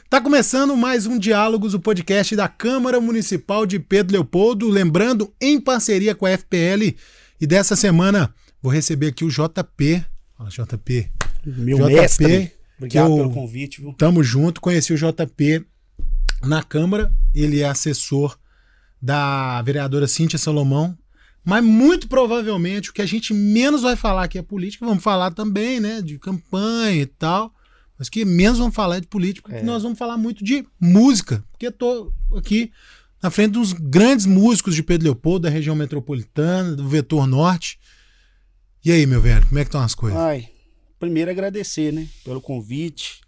Tá começando mais um Diálogos, o podcast da Câmara Municipal de Pedro Leopoldo, lembrando, em parceria com a FPL. E dessa semana vou receber aqui o JP. Fala, JP. Meu mestre. Obrigado pelo convite, viu? Tamo junto, conheci o JP na Câmara, ele é assessor da vereadora Cíntia Salomão, mas muito provavelmente o que a gente menos vai falar aqui é política, vamos falar também, né, de campanha e tal, mas o que menos vamos falar é de política, porque nós vamos falar muito de música, porque eu tô aqui na frente dos grandes músicos de Pedro Leopoldo, da região metropolitana, do Vetor Norte. E aí, meu velho, como é que estão as coisas? Primeiro agradecer, né, pelo convite.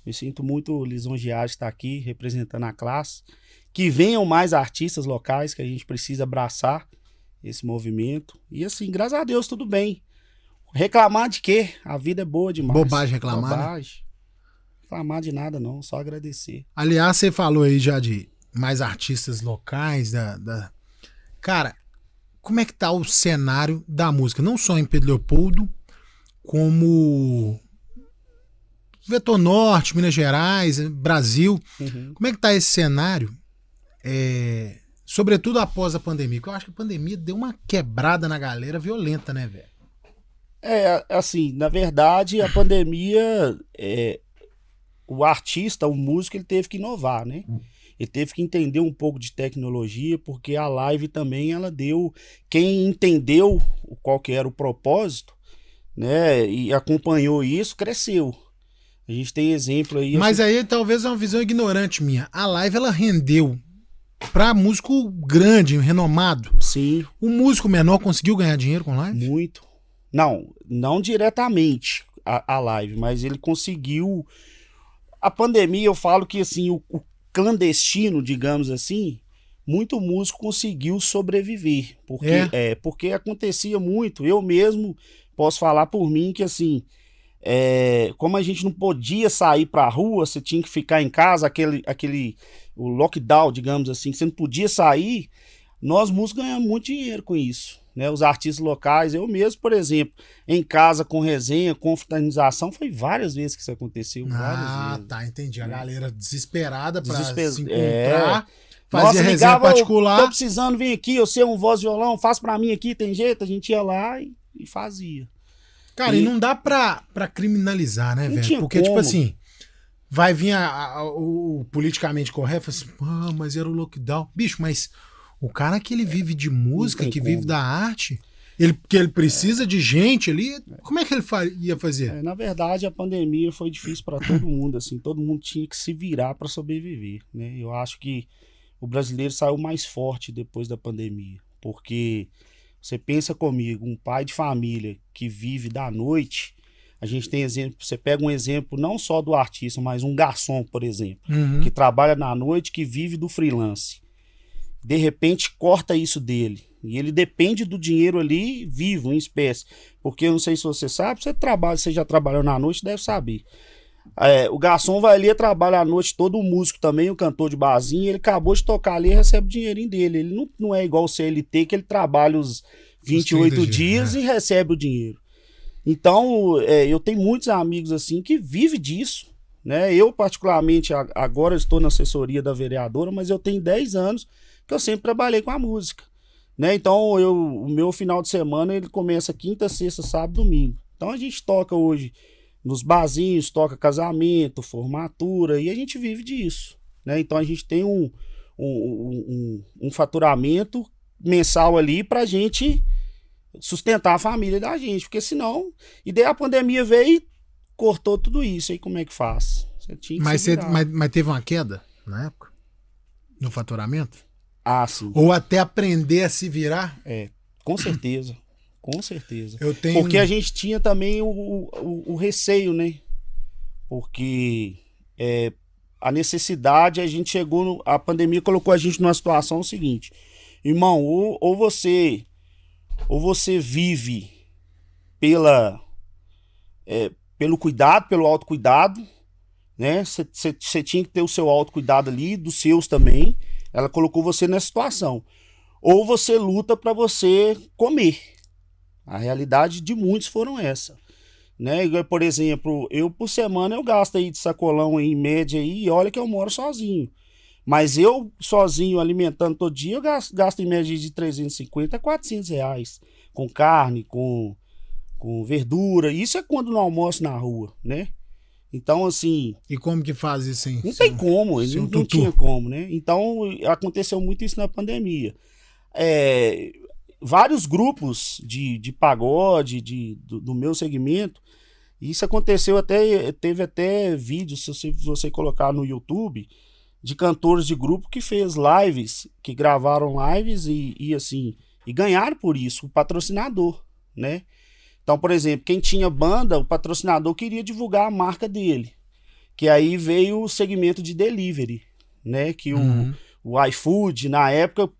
Me sinto muito lisonjeado de estar aqui representando a classe. Que venham mais artistas locais, que a gente precisa abraçar esse movimento. E assim, graças a Deus, tudo bem. Reclamar de quê? A vida é boa demais. Bobagem reclamar, Bobagem. Né? Reclamar de nada não, só agradecer. Aliás, você falou aí já de mais artistas locais. Cara, como é que tá o cenário da música? Não só em Pedro Leopoldo, como Vetor Norte, Minas Gerais, Brasil. Como é que tá esse cenário? Sobretudo após a pandemia. Porque eu acho que a pandemia deu uma quebrada na galera violenta, né, velho? Assim, na verdade, a pandemia, o artista, o músico, ele teve que inovar, né? Ele teve que entender um pouco de tecnologia, porque a live também, ela deu... Quem entendeu qual que era o propósito, né, e acompanhou isso, cresceu. A gente tem exemplo aí... Mas aí talvez é uma visão ignorante minha. A live, ela rendeu pra músico grande, renomado. Sim. O músico menor conseguiu ganhar dinheiro com live? Muito. Não diretamente a live, mas ele conseguiu... A pandemia, eu falo que assim, o clandestino, digamos assim, muito músico conseguiu sobreviver. Porque acontecia muito. Eu mesmo posso falar por mim que assim... como a gente não podia sair pra rua, você tinha que ficar em casa, o lockdown, digamos assim, você não podia sair, nós músicos ganhamos muito dinheiro com isso, né? Os artistas locais, eu mesmo, por exemplo, em casa com resenha, com fraternização, foi várias vezes que isso aconteceu. Várias vezes. Tá, entendi. A galera desesperada pra se Nossa, encontrar, fazia resenha particular. Tô precisando vir aqui, eu sei um voz e violão, faz pra mim aqui, tem jeito? A gente ia lá e fazia. Cara, e não dá pra criminalizar, né, velho? Porque, tipo assim, vai vir o politicamente correto, fala assim, mas era o lockdown. Bicho, mas o cara que ele vive de música, que vive da arte, que ele precisa de gente ali, como é que ele ia fazer? Na verdade, a pandemia foi difícil pra todo mundo, assim, todo mundo tinha que se virar pra sobreviver, né? Eu acho que o brasileiro saiu mais forte depois da pandemia, porque... Você pensa comigo, um pai de família que vive da noite, a gente tem exemplo, você pega um exemplo não só do artista, mas um garçom, por exemplo, que trabalha na noite, que vive do freelance. De repente corta isso dele, e ele depende do dinheiro ali vivo, em espécie. Porque eu não sei se você sabe, você já trabalhou na noite, deve saber. O garçom vai ali, trabalha à noite, todo músico também, o cantor de barzinho, ele acabou de tocar ali e recebe o dinheirinho dele. Ele não é igual o CLT, que ele trabalha os 28 dias e recebe o dinheiro. Então, eu tenho muitos amigos assim que vivem disso, né? Eu, particularmente, agora estou na assessoria da vereadora, mas eu tenho 10 anos que eu sempre trabalhei com a música, né? Então, o meu final de semana, ele começa quinta, sexta, sábado, domingo. Então, a gente toca hoje nos barzinhos, toca casamento, formatura, e a gente vive disso, né? Então a gente tem um faturamento mensal ali pra gente sustentar a família da gente, porque senão... E daí a pandemia veio e cortou tudo isso, aí como é que faz? Você tinha que mas teve uma queda na época? No faturamento? Sim. Ou até aprender a se virar? Com certeza. Com certeza. Porque a gente tinha também o receio, né? Porque a necessidade, a gente chegou... A pandemia colocou a gente numa situação seguinte. Irmão, ou você vive pelo cuidado, pelo autocuidado, né? Você tinha que ter o seu autocuidado ali, dos seus também. Ela colocou você nessa situação. Ou você luta para você comer. A realidade de muitos foram essa. né? Por exemplo, eu por semana eu gasto aí de sacolão aí, em média aí, e olha que eu moro sozinho. Mas eu sozinho alimentando todo dia, eu gasto em média de 350 a 400 reais. Com carne, com verdura. Isso é quando não almoço na rua, né? Então, assim... E como que faz isso, hein? Não tem como, não tinha como, né? Então, aconteceu muito isso na pandemia. Vários grupos de pagode, do meu segmento, isso aconteceu teve até vídeos, se você colocar no YouTube, de cantores de grupo que fez lives, que gravaram lives e assim, e ganharam por isso, o patrocinador, né? Então, por exemplo, quem tinha banda, o patrocinador queria divulgar a marca dele, que aí veio o segmento de delivery, né? Que o iFood, na época,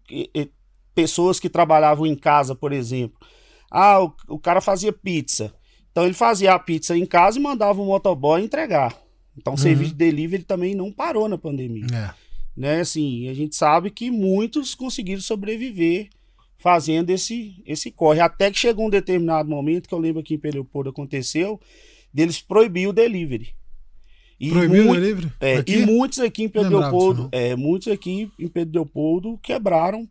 pessoas que trabalhavam em casa, por exemplo, o cara fazia pizza, então ele fazia a pizza em casa e mandava o motoboy entregar. Então, o serviço de delivery também não parou na pandemia. Né? Assim, a gente sabe que muitos conseguiram sobreviver fazendo esse corre. Até que chegou um determinado momento, que eu lembro que em Pedro Leopoldo aconteceu, deles proibir o delivery. Proibiu o delivery? E muitos aqui em Pedro Leopoldo, muitos aqui em Pedro Leopoldo quebraram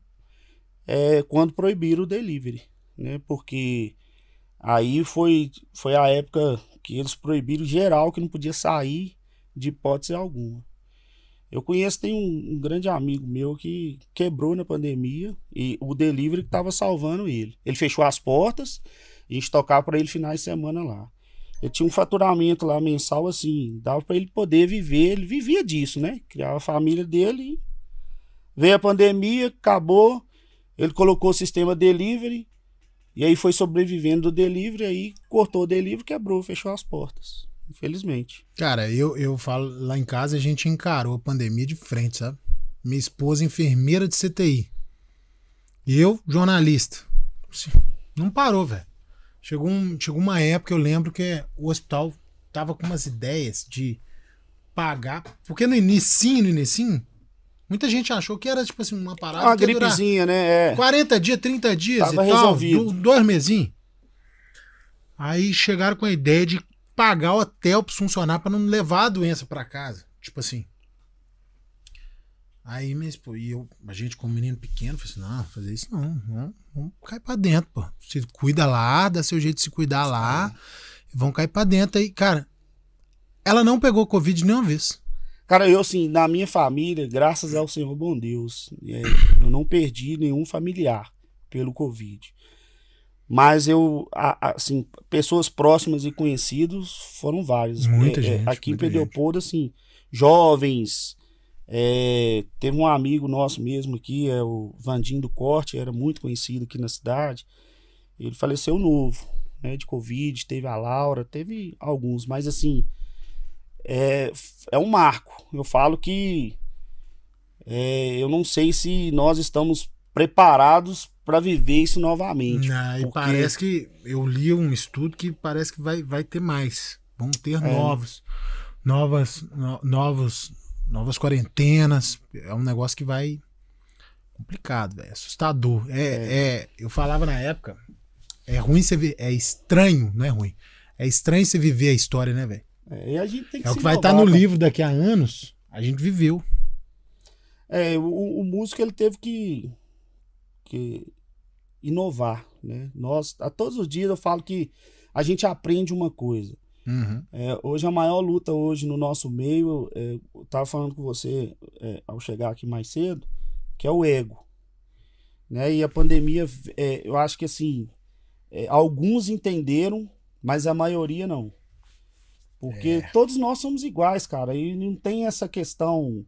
quando proibiram o delivery. Né? Porque aí foi a época que eles proibiram geral, que não podia sair de hipótese alguma. Eu conheço, tem um grande amigo meu que quebrou na pandemia e o delivery que estava salvando ele. Ele fechou as portas e a gente tocava para ele finais de semana lá. Ele tinha um faturamento lá mensal assim, dava para ele poder viver, ele vivia disso, né? Criava a família dele. Veio a pandemia, acabou, ele colocou o sistema delivery. E aí foi sobrevivendo do delivery, aí cortou o delivery, quebrou, fechou as portas. Infelizmente. Cara, eu falo, lá em casa a gente encarou a pandemia de frente, sabe? Minha esposa enfermeira de CTI. E eu, jornalista. Não parou, velho. Chegou uma época, eu lembro que o hospital tava com umas ideias de pagar, porque no inicinho, muita gente achou que era tipo assim, uma parada. Uma gripezinha, né? 40 dias, 30 dias tava e tal. Resolvido. 2 mesinhos. Aí chegaram com a ideia de pagar o hotel pros funcionários pra não levar a doença pra casa. Tipo assim. Aí, a gente como menino pequeno, falou assim, não, fazer isso não. Vamos cair pra dentro, pô. Você cuida lá, dá seu jeito de se cuidar lá. E vão cair pra dentro aí. Cara, ela não pegou Covid nenhuma vez. Cara, eu assim, na minha família, graças ao Senhor bom Deus, eu não perdi nenhum familiar pelo Covid. Mas assim, pessoas próximas e conhecidos foram vários. Muita gente. Aqui em Pedro Leopoldo, assim, jovens. Teve um amigo nosso mesmo aqui, o Vandinho do Corte, era muito conhecido aqui na cidade. Ele faleceu novo, né, de Covid. Teve a Laura, teve alguns, mas assim, é um marco. Eu falo que eu não sei se nós estamos preparados para viver isso novamente. E parece que eu li um estudo que parece que vai ter mais. Vão ter novas quarentenas. É um negócio que vai complicado, véio, assustador. Eu falava na época, é ruim você ver, é estranho, não é ruim. É estranho você viver a história, né, velho? E a gente tem que o que vai estar no livro daqui a anos, a gente viveu. O músico ele teve que inovar, né? A todos os dias eu falo que a gente aprende uma coisa. Hoje a maior luta hoje no nosso meio, eu estava falando com você ao chegar aqui mais cedo, que é o ego, né? E a pandemia, eu acho que assim, alguns entenderam, mas a maioria não. Porque todos nós somos iguais, cara, e não tem essa questão,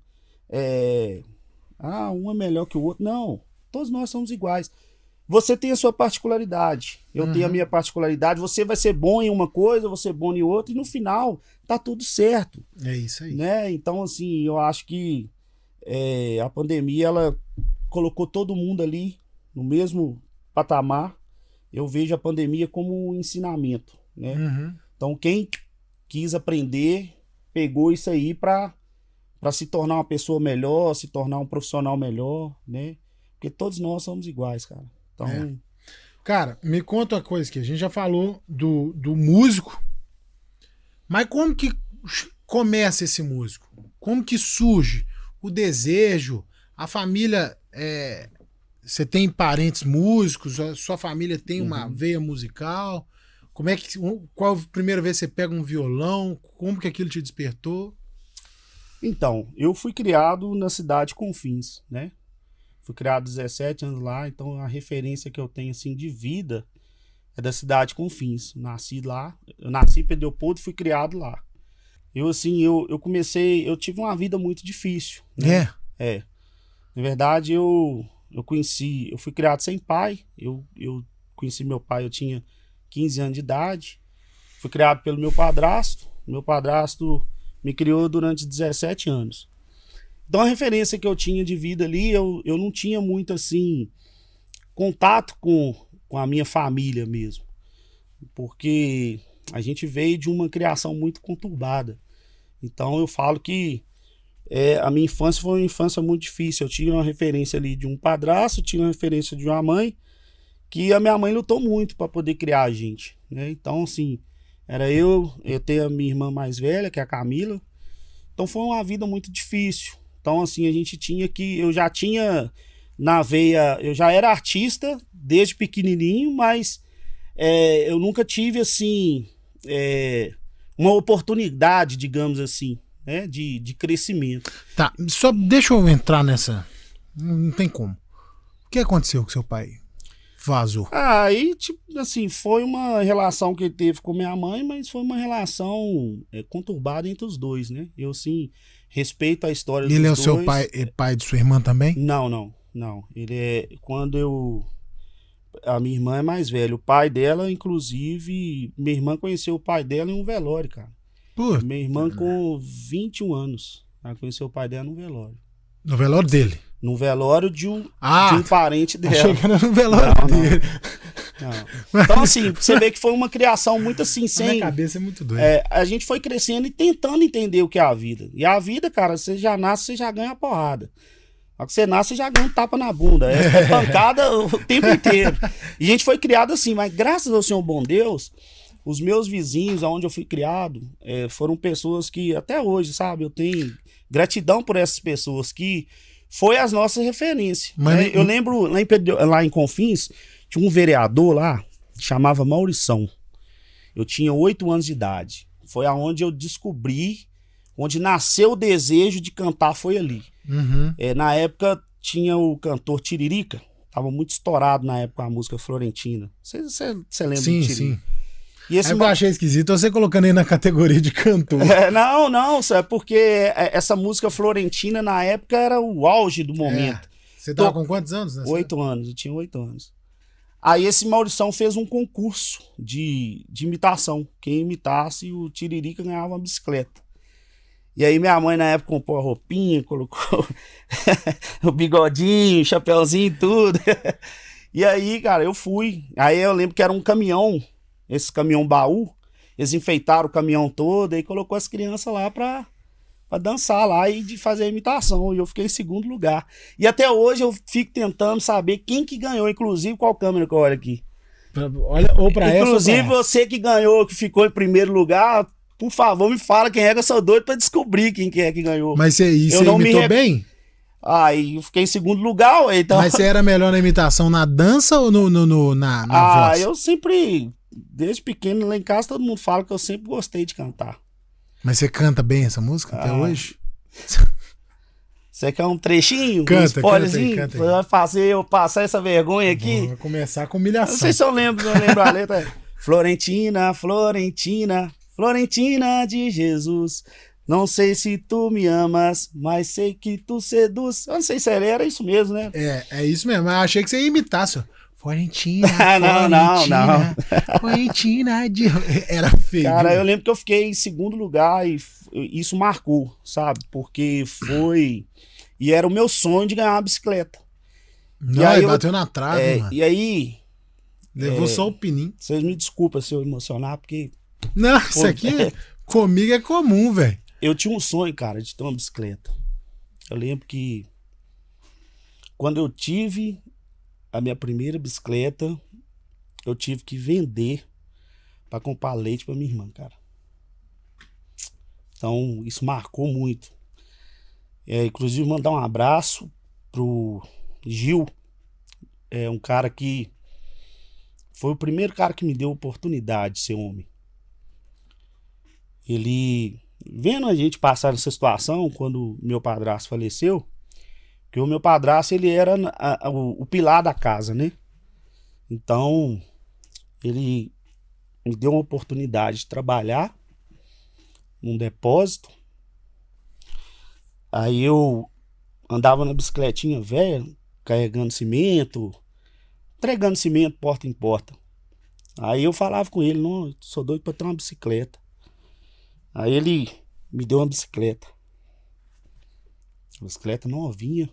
um é melhor que o outro. Não, todos nós somos iguais. Você tem a sua particularidade, eu tenho a minha particularidade, você vai ser bom em uma coisa, eu vou ser bom em outra, e no final tá tudo certo. É isso aí. Né? Então, assim, eu acho que a pandemia, ela colocou todo mundo ali no mesmo patamar. Eu vejo a pandemia como um ensinamento, né? Então, quem quis aprender, pegou isso aí para se tornar uma pessoa melhor, se tornar um profissional melhor, né? Porque todos nós somos iguais, cara. Então... Cara, me conta uma coisa aqui. A gente já falou do músico, Mas como que começa esse músico? Como que surge o desejo? A família, você tem parentes músicos? A sua família tem uma veia musical? Como é que, qual a primeira vez que você pega um violão? Como que aquilo te despertou? Então, eu fui criado na cidade de Confins, né? Fui criado 17 anos lá, então a referência que eu tenho assim de vida é da cidade de Confins. Nasci lá, eu nasci em Pedro Leopoldo e fui criado lá. Eu assim, eu tive uma vida muito difícil, né? Na verdade, eu fui criado sem pai. Eu conheci meu pai, eu tinha 15 anos de idade. Fui criado pelo meu padrasto. Meu padrasto me criou durante 17 anos. Então a referência que eu tinha de vida ali, eu não tinha muito assim contato com a minha família mesmo. Porque a gente veio de uma criação muito conturbada. Então eu falo que a minha infância foi uma infância muito difícil. Eu tinha uma referência ali de um padrasto, tinha uma referência de uma mãe, que a minha mãe lutou muito para poder criar a gente, né? Então assim, era eu tenho a minha irmã mais velha, que é a Camila. Então foi uma vida muito difícil. Então assim, eu já tinha na veia, eu já era artista desde pequenininho, mas eu nunca tive assim uma oportunidade, digamos assim, né, de crescimento. Tá, só deixa eu entrar nessa. Não tem como. O que aconteceu com seu pai? Vazou. Aí, tipo, assim, foi uma relação que ele teve com minha mãe, mas foi uma relação conturbada entre os dois, né? Eu, assim, respeito a história dos dois. Ele é o seu pai, pai de sua irmã também? Não. Ele é... A minha irmã é mais velha. O pai dela, inclusive... Minha irmã conheceu o pai dela em um velório, cara. Puta. Minha irmã com 21 anos. Ela conheceu o pai dela num velório. No velório dele? No velório de um parente dela. Achei que era no velório dele. Não. Então, assim, você vê que foi uma criação muito assim, sem... A minha cabeça é muito doida. A gente foi crescendo e tentando entender o que é a vida. E a vida, cara, você já nasce, você já ganha a porrada. Quando você nasce, você já ganha um tapa na bunda. É pancada o tempo inteiro. E a gente foi criado assim, mas graças ao Senhor bom Deus, os meus vizinhos, aonde eu fui criado, foram pessoas que até hoje, sabe, eu tenho gratidão por essas pessoas que foi as nossas referências. Né? Eu lembro lá em Confins, tinha um vereador lá, chamava Maurição. Eu tinha 8 anos de idade. Foi aonde eu descobri, onde nasceu o desejo de cantar, foi ali. Na época tinha o cantor Tiririca, tava muito estourado na época a música Florentina. Você lembra do Tiririca? Sim. E eu achei esquisito você colocando aí na categoria de cantor. Não, é porque essa música Florentina na época era o auge do momento. Você tava com quantos anos? 8 anos, eu tinha 8 anos. Aí esse Maurição fez um concurso de imitação. Quem imitasse o Tiririca ganhava uma bicicleta. E aí minha mãe na época comprou a roupinha, colocou o bigodinho, o chapéuzinho e tudo. E aí, cara, eu fui. Aí eu lembro que era um caminhão, esse caminhão baú. Eles enfeitaram o caminhão todo e colocou as crianças lá pra dançar lá e de fazer a imitação. E eu fiquei em segundo lugar. E até hoje eu fico tentando saber quem que ganhou, inclusive qual câmera que eu olho aqui. Ou pra essa. Inclusive você que ganhou, que ficou em primeiro lugar, por favor, me fala quem é, que eu sou doido pra descobrir quem que é que ganhou. Mas você imitou bem? Aí eu fiquei em segundo lugar. Então... Mas você era melhor na imitação na dança ou na voz? Eu sempre, desde pequeno lá em casa, todo mundo fala que eu sempre gostei de cantar. Mas você canta bem essa música até hoje? Você quer um trechinho? Canta, um spoilerzinho? Canta aí. Vai fazer eu passar essa vergonha aqui? Vai começar com humilhação. Não sei se eu lembro a letra. Florentina, Florentina, Florentina de Jesus. Não sei se tu me amas, mas sei que tu seduz. Eu não sei se era isso mesmo, né? É isso mesmo. Eu achei que você ia imitar, senhor. Florentina, não. Florentina de... Era feio. Cara, eu lembro que eu fiquei em segundo lugar e isso marcou, sabe? Porque foi... E era o meu sonho de ganhar uma bicicleta. Não, e aí bateu na trave, mano. E aí... Levou só o pininho. Vocês me desculpem se eu emocionar, porque... Não, isso aqui comigo é comum, velho. Eu tinha um sonho, cara, de ter uma bicicleta. Eu lembro que quando eu tive a minha primeira bicicleta, eu tive que vender pra comprar leite pra minha irmã, cara. Então, isso marcou muito. Inclusive, mandar um abraço pro Gil, um cara que foi o primeiro cara que me deu a oportunidade de ser homem. Ele, vendo a gente passar nessa situação, quando meu padrasto faleceu, porque o meu padrasto, ele era o pilar da casa, né? Então, ele me deu uma oportunidade de trabalhar num depósito. Aí eu andava na bicicletinha velha, carregando cimento, entregando cimento porta em porta. Aí eu falava com ele, não, eu sou doido pra ter uma bicicleta. Aí ele me deu uma bicicleta. Bicicleta novinha.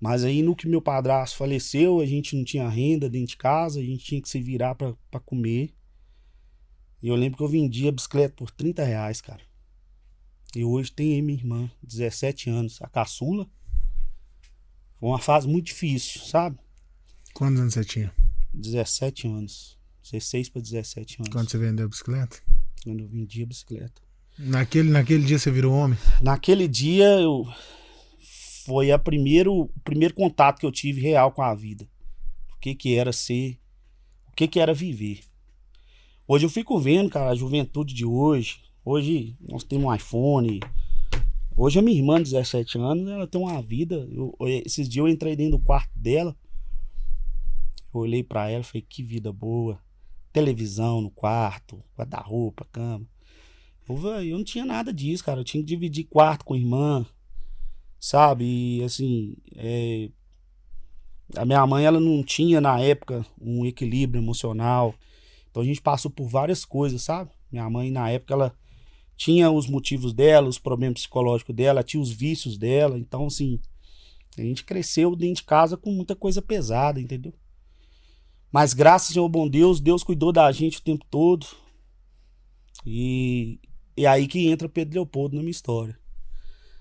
Mas aí no que meu padrasto faleceu, a gente não tinha renda dentro de casa, a gente tinha que se virar pra comer. E eu lembro que eu vendia a bicicleta por R$30, cara. E hoje tem aí minha irmã, 17 anos, a caçula. Foi uma fase muito difícil, sabe? Quantos anos você tinha? 17 anos. 16 para 17 anos. Quando você vendeu a bicicleta? Quando eu vendi a bicicleta. Naquele dia você virou homem? Naquele dia foi o primeiro contato que eu tive real com a vida. O que era ser, o que era viver. Hoje eu fico vendo, cara, a juventude de hoje. Hoje nós temos um iPhone. Hoje a minha irmã, de 17 anos, ela tem uma vida. Esses dias eu entrei dentro do quarto dela. Eu olhei pra ela e falei, que vida boa. Televisão no quarto, guarda-roupa, cama. Eu não tinha nada disso, cara. Eu tinha que dividir quarto com a irmã, sabe? E assim, a minha mãe, ela não tinha na época um equilíbrio emocional. Então a gente passou por várias coisas, sabe? Minha mãe, na época, ela tinha os motivos dela, os problemas psicológicos dela, tinha os vícios dela. Então, assim, a gente cresceu dentro de casa com muita coisa pesada, entendeu? Mas graças ao bom Deus, Deus cuidou da gente o tempo todo. E é aí que entra Pedro Leopoldo na minha história.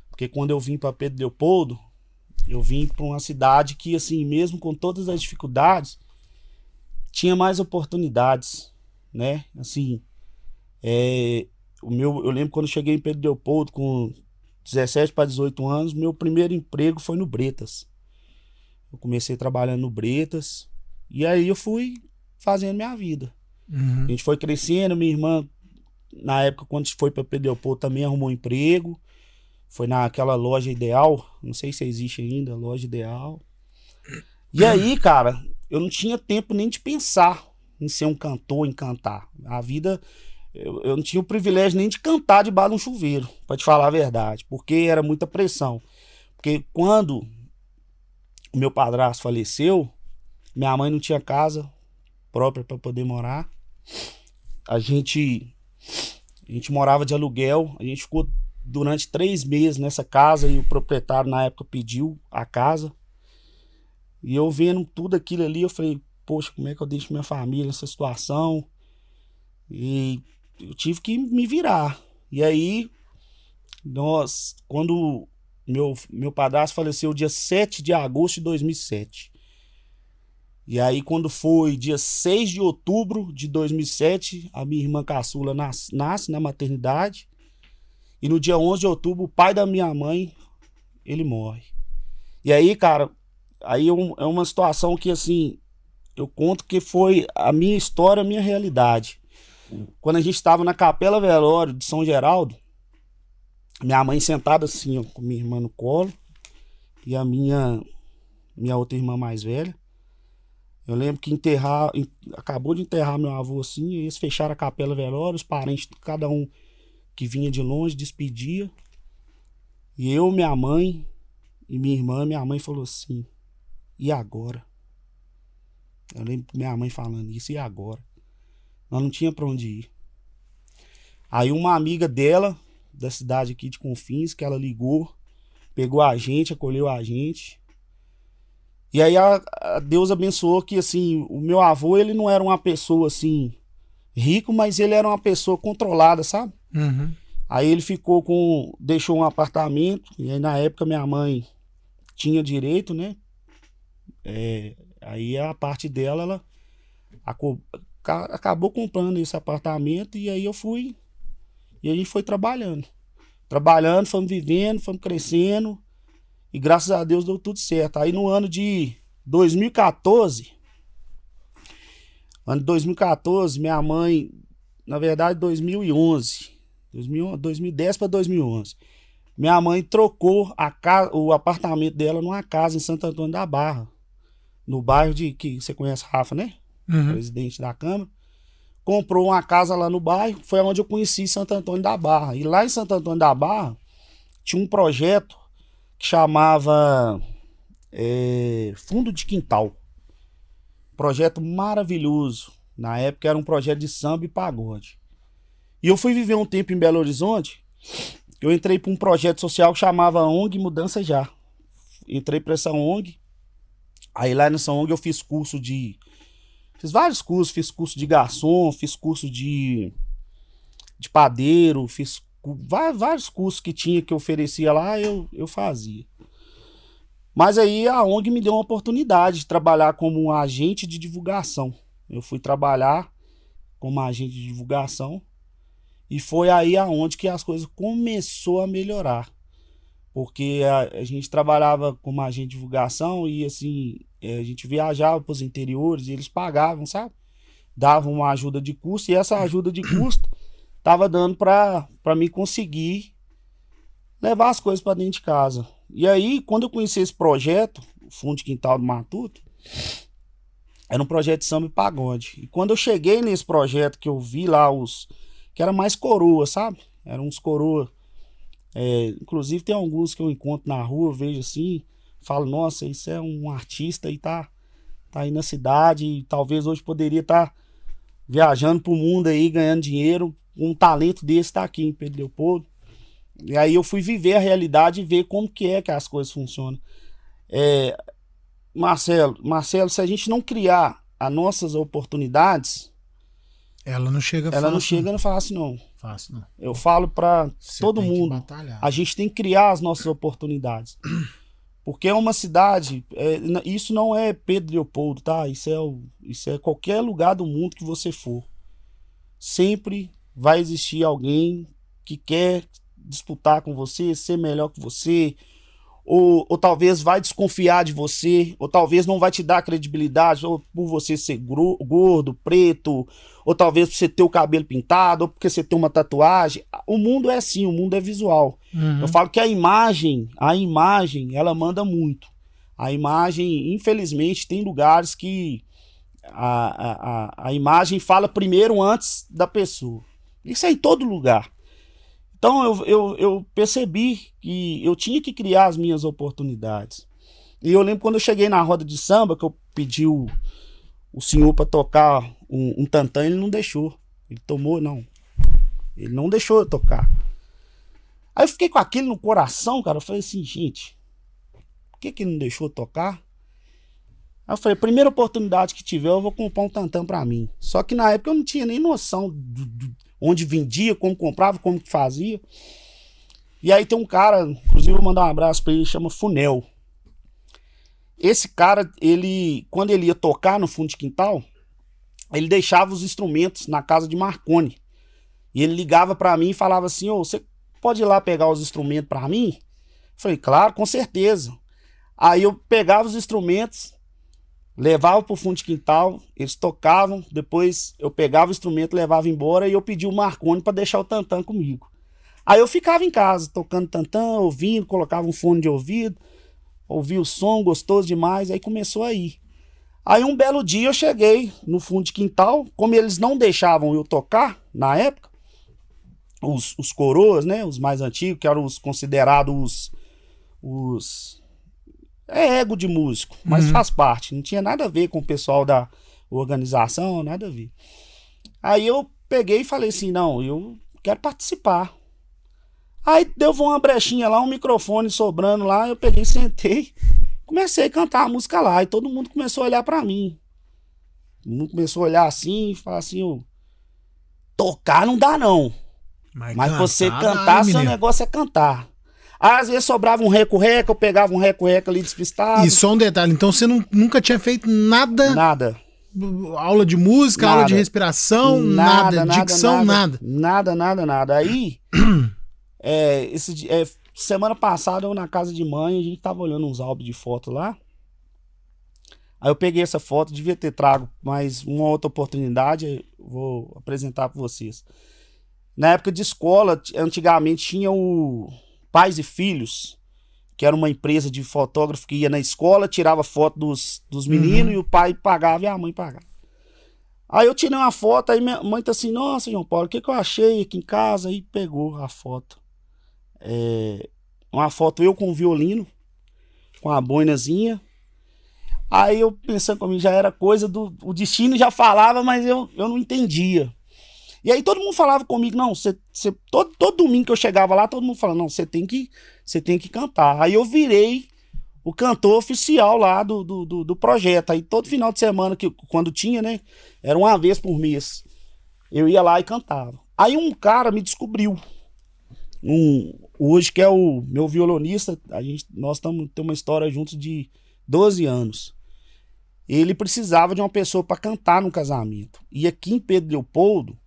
Porque quando eu vim para Pedro Leopoldo, eu vim para uma cidade que, assim, mesmo com todas as dificuldades, tinha mais oportunidades, né? Assim, eu lembro quando eu cheguei em Pedro Leopoldo com 17 para 18 anos, meu primeiro emprego foi no Bretas. Eu comecei trabalhando no Bretas e aí eu fui fazendo minha vida. Uhum. A gente foi crescendo, minha irmã, na época, quando foi para Pedro Leopoldo, também arrumou um emprego. Foi naquela loja Ideal, não sei se existe ainda, loja Ideal. E aí, cara, eu não tinha tempo nem de pensar em ser um cantor, em cantar. A vida, eu não tinha o privilégio nem de cantar debaixo de um chuveiro, pra te falar a verdade, porque era muita pressão. Porque quando o meu padrasto faleceu, minha mãe não tinha casa própria para poder morar. A gente morava de aluguel, a gente ficou durante 3 meses nessa casa e o proprietário na época pediu a casa. E eu vendo tudo aquilo ali, eu falei, poxa, como é que eu deixo minha família nessa situação? E eu tive que me virar. E aí, quando meu padrasto faleceu dia 7 de agosto de 2007. E aí, quando foi dia 6 de outubro de 2007, a minha irmã caçula nasce na maternidade. E no dia 11 de outubro, o pai da minha mãe, ele morre. E aí, cara, aí é uma situação que, assim, eu conto que foi a minha história, a minha realidade. Quando a gente estava na Capela Velório de São Geraldo, minha mãe sentada assim, ó, com minha irmã no colo, e a minha outra irmã mais velha. Eu lembro que acabou de enterrar meu avô assim, e eles fecharam a Capela Velório, os parentes, cada um que vinha de longe, despedia. E eu, minha mãe e minha mãe falou assim, e agora? Eu lembro minha mãe falando isso, e agora? Nós não tinha pra onde ir. Aí uma amiga dela, da cidade aqui de Confins, que ela ligou, pegou a gente, acolheu a gente. E aí a Deus abençoou que, assim, o meu avô, ele não era uma pessoa, assim, rico, mas ele era uma pessoa controlada, sabe? Uhum. Aí ele deixou um apartamento, e aí na época minha mãe tinha direito, né? Aí a parte dela, ela acabou comprando esse apartamento, e aí eu fui E a gente foi trabalhando. Trabalhando, fomos vivendo, fomos crescendo. E graças a Deus deu tudo certo. Aí no ano de 2014, minha mãe, na verdade 2011, 2010 para 2011, minha mãe trocou o apartamento dela numa casa em Santo Antônio da Barra, no bairro que você conhece, Rafa, né? Presidente da Câmara. Comprou uma casa lá no bairro, foi onde eu conheci Santo Antônio da Barra. E lá em Santo Antônio da Barra tinha um projeto que chamava Fundo de Quintal. Projeto maravilhoso. Na época era um projeto de samba e pagode. E eu fui viver um tempo em Belo Horizonte. Eu entrei para um projeto social que chamava ONG Mudança Já. Entrei para essa ONG. Aí lá nessa ONG eu fiz vários cursos. Fiz curso de garçom, fiz curso de padeiro, fiz vários cursos que tinha, que eu oferecia lá, eu fazia. Mas aí a ONG me deu uma oportunidade de trabalhar como um agente de divulgação. Eu fui trabalhar como agente de divulgação e foi aí aonde que as coisas começou a melhorar. Porque a gente trabalhava como agente de divulgação e assim, a gente viajava para os interiores e eles pagavam, sabe? Davam uma ajuda de custo e essa ajuda de custo tava dando para mim conseguir levar as coisas para dentro de casa. E aí, quando eu conheci esse projeto, o Fundo de Quintal do Matuto, era um projeto de samba e pagode. E quando eu cheguei nesse projeto, que eu vi lá que era mais coroa, sabe? Eram uns coroa. Inclusive tem alguns que eu encontro na rua, eu vejo assim, falo, nossa, isso é um artista e tá aí na cidade e talvez hoje poderia estar viajando pro mundo aí, ganhando dinheiro, um talento desse tá aqui em Pedro Leopoldo. E aí eu fui viver a realidade e ver como que as coisas funcionam. Marcelo, se a gente não criar as nossas oportunidades, ela não chega fácil, não. Fácil, não. Eu falo para todo mundo, a gente tem que criar as nossas oportunidades. Porque é uma cidade, isso não é Pedro Leopoldo, tá? Isso é qualquer lugar do mundo que você for. Sempre vai existir alguém que quer disputar com você, ser melhor que você, ou talvez vai desconfiar de você, ou talvez não vai te dar credibilidade, ou por você ser gordo, preto, ou talvez por você ter o cabelo pintado, ou porque você tem uma tatuagem. O mundo é assim, o mundo é visual. Eu falo que a imagem, ela manda muito. A imagem, infelizmente, tem lugares que a imagem fala primeiro antes da pessoa. Isso é em todo lugar. Então eu percebi que eu tinha que criar as minhas oportunidades. E eu lembro quando eu cheguei na roda de samba, que eu pedi o senhor para tocar um tantã, ele não deixou. Ele não deixou eu tocar. Aí eu fiquei com aquilo no coração, cara. Eu falei assim, gente, por que ele não deixou eu tocar? Aí eu falei, primeira oportunidade que tiver, eu vou comprar um tantã para mim. Só que na época eu não tinha nem noção onde vendia, como comprava, como que fazia. E aí tem um cara, inclusive eu vou mandar um abraço pra ele, chama Funel. Esse cara, quando ele ia tocar no Fundo de Quintal, ele deixava os instrumentos na casa de Marconi. E ele ligava pra mim e falava assim, você pode ir lá pegar os instrumentos pra mim? Eu falei, claro, com certeza. Aí eu pegava os instrumentos, levava pro Fundo de Quintal, eles tocavam, depois eu pegava o instrumento, levava embora e eu pedi o Marconi para deixar o tantã comigo. Aí eu ficava em casa, tocando tantã, ouvindo, colocava um fone de ouvido, ouvia o som, gostoso demais, aí começou a ir. Aí um belo dia eu cheguei no Fundo de Quintal, como eles não deixavam eu tocar, na época, os coroas, né, os mais antigos, que eram os considerados ego de músico, mas faz parte. Não tinha nada a ver com o pessoal da organização, nada a ver. Aí eu peguei e falei assim, não, eu quero participar. Aí deu uma brechinha lá, um microfone sobrando lá, eu peguei, sentei, comecei a cantar a música lá, e todo mundo começou a olhar pra mim. Todo mundo começou a olhar assim, e falar assim, tocar não dá não. Mas você cantar, seu negócio é cantar. Às vezes sobrava um reco-reco, eu pegava um reco-reco ali despistado. E só um detalhe, então você nunca tinha feito nada? Nada. aula de música, Nada. aula de respiração, nada, dicção, nada. Nada. Aí, semana passada, eu na casa de mãe, a gente tava olhando uns álbuns de foto lá. Aí eu peguei essa foto, devia ter trago mais uma outra oportunidade, vou apresentar para vocês. Na época de escola, antigamente tinha o Pais e Filhos, que era uma empresa de fotógrafo que ia na escola, tirava foto dos meninos e o pai pagava e a mãe pagava. Aí eu tirei uma foto, aí minha mãe tá assim, nossa, João Paulo, o que eu achei aqui em casa? Aí pegou a foto. Uma foto eu com o violino, com a boinazinha. Aí eu pensando comigo, já era coisa o destino já falava, mas eu não entendia. E aí todo mundo falava comigo, não, todo domingo que eu chegava lá, todo mundo falava, não, você tem que cantar. Aí eu virei o cantor oficial lá do projeto. Aí todo final de semana, quando tinha, né, era uma vez por mês, eu ia lá e cantava. Aí um cara me descobriu, hoje que é o meu violonista, nós temos uma história juntos de 12 anos. Ele precisava de uma pessoa para cantar no casamento. E aqui em Pedro Leopoldo,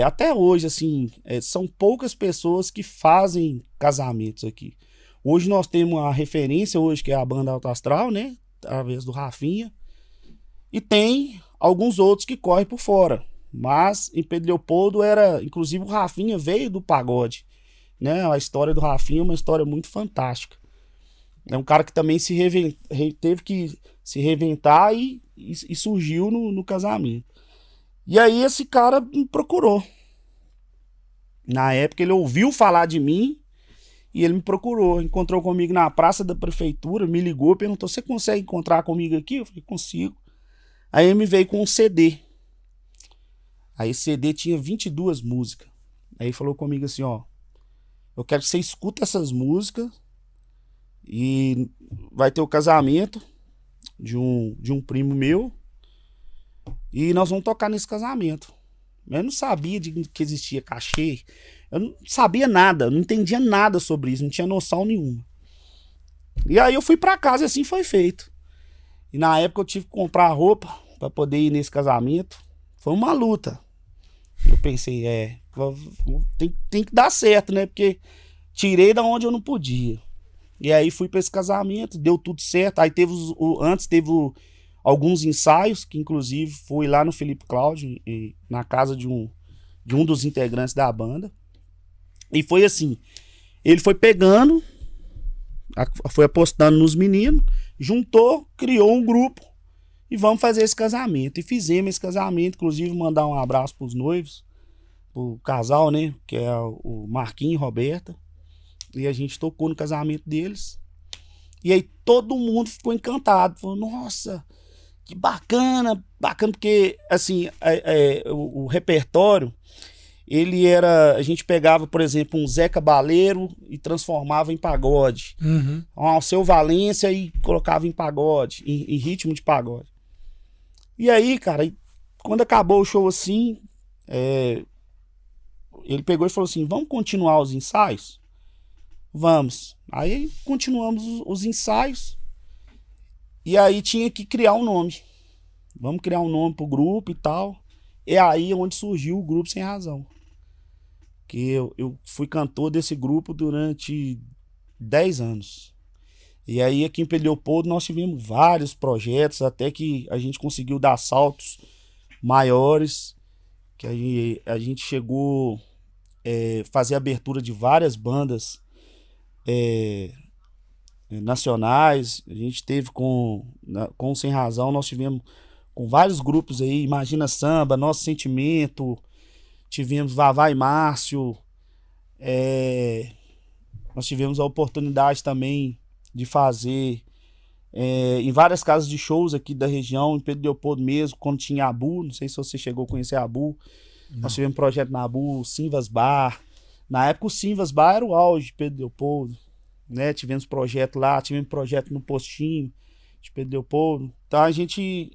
até hoje, assim, são poucas pessoas que fazem casamentos aqui. Hoje nós temos a referência, hoje, que é a banda Alto Astral, né? Através do Rafinha. E tem alguns outros que correm por fora. Mas em Pedro Leopoldo inclusive o Rafinha veio do pagode, né? A história do Rafinha é uma história muito fantástica. É um cara que também teve que se reinventar e surgiu no casamento. E aí esse cara me procurou. Na época ele ouviu falar de mim e ele me procurou. Encontrou comigo na praça da prefeitura, me ligou, perguntou, você consegue encontrar comigo aqui? Eu falei, consigo. Aí ele me veio com um CD. Aí esse CD tinha 22 músicas. Aí falou comigo assim, ó, eu quero que você escuta essas músicas e vai ter o casamento de um primo meu e nós vamos tocar nesse casamento. Eu não sabia que existia cachê, eu não sabia nada, não entendia nada sobre isso, não tinha noção nenhuma. E aí eu fui pra casa e assim foi feito. E na época eu tive que comprar roupa pra poder ir nesse casamento. Foi uma luta. Eu pensei, tem que dar certo, né? Porque tirei da onde eu não podia. E aí fui pra esse casamento, deu tudo certo. Aí antes teve alguns ensaios, que inclusive foi lá no Felipe Cláudio, na casa de um dos integrantes da banda. E foi assim, ele foi pegando, foi apostando nos meninos, juntou, criou um grupo e vamos fazer esse casamento. E fizemos esse casamento, inclusive mandar um abraço pros noivos, pro casal, né, que é o Marquinhos e Roberta. E a gente tocou no casamento deles. E aí todo mundo ficou encantado. Falou, nossa, que bacana, porque assim, o repertório, ele era, a gente pegava, por exemplo, um Zé Cabaleiro e transformava em pagode. Uhum. Um Seu Valência e colocava em pagode, em ritmo de pagode. E aí, cara, quando acabou o show assim, ele pegou e falou assim, vamos continuar os ensaios? Vamos. Aí continuamos os ensaios. E aí tinha que criar um nome. Vamos criar um nome pro grupo e tal. É aí onde surgiu o Grupo Sem Razão. Que eu fui cantor desse grupo durante 10 anos. E aí aqui em Pedro Leopoldo nós tivemos vários projetos, até que a gente conseguiu dar saltos maiores. Que a gente chegou a fazer abertura de várias bandas nacionais. A gente teve com Sem Razão, nós tivemos com vários grupos aí, Imagina Samba, Nosso Sentimento, tivemos Vavá e Márcio, nós tivemos a oportunidade também de fazer em várias casas de shows aqui da região, em Pedro Leopoldo mesmo, quando tinha Abu, não sei se você chegou a conhecer a Abu, nós tivemos projeto na Abu, o Simvas Bar. Na época o Simvas Bar era o auge de Pedro Leopoldo, né? Tivemos projeto lá, tivemos projeto no Postinho de Pedro Leopoldo. Então a gente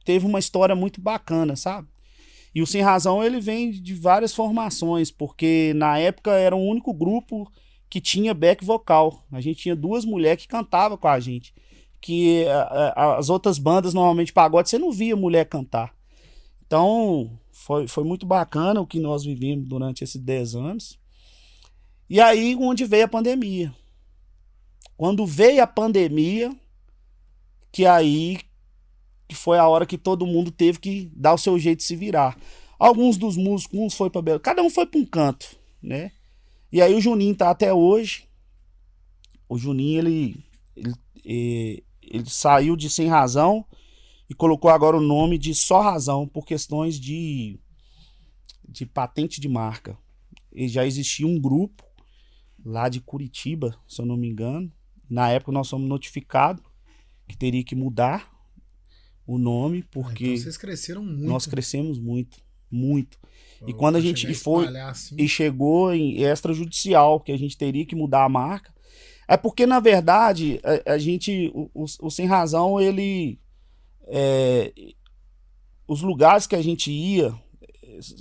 teve uma história muito bacana, sabe? E o Sem Razão, ele vem de várias formações, porque na época era o único grupo que tinha back vocal. A gente tinha 2 mulheres que cantavam com a gente, que as outras bandas, normalmente pagode, você não via mulher cantar. Então, foi muito bacana o que nós vivemos durante esses 10 anos. E aí, onde veio a pandemia. Quando veio a pandemia, que foi a hora que todo mundo teve que dar o seu jeito de se virar. Alguns dos músicos, uns foi para Belo, cada um foi para um canto, né? E aí o Juninho tá até hoje. O Juninho, ele saiu de Sem Razão e colocou agora o nome de Só Razão, por questões de patente de marca. E já existia um grupo lá de Curitiba, se eu não me engano. Na época nós fomos notificados que teria que mudar o nome, porque então vocês cresceram muito. Nós crescemos muito, muito. E quando a gente assim. E chegou em extrajudicial, que a gente teria que mudar a marca, é porque, na verdade, a gente, o Sem Razão, os lugares que a gente ia,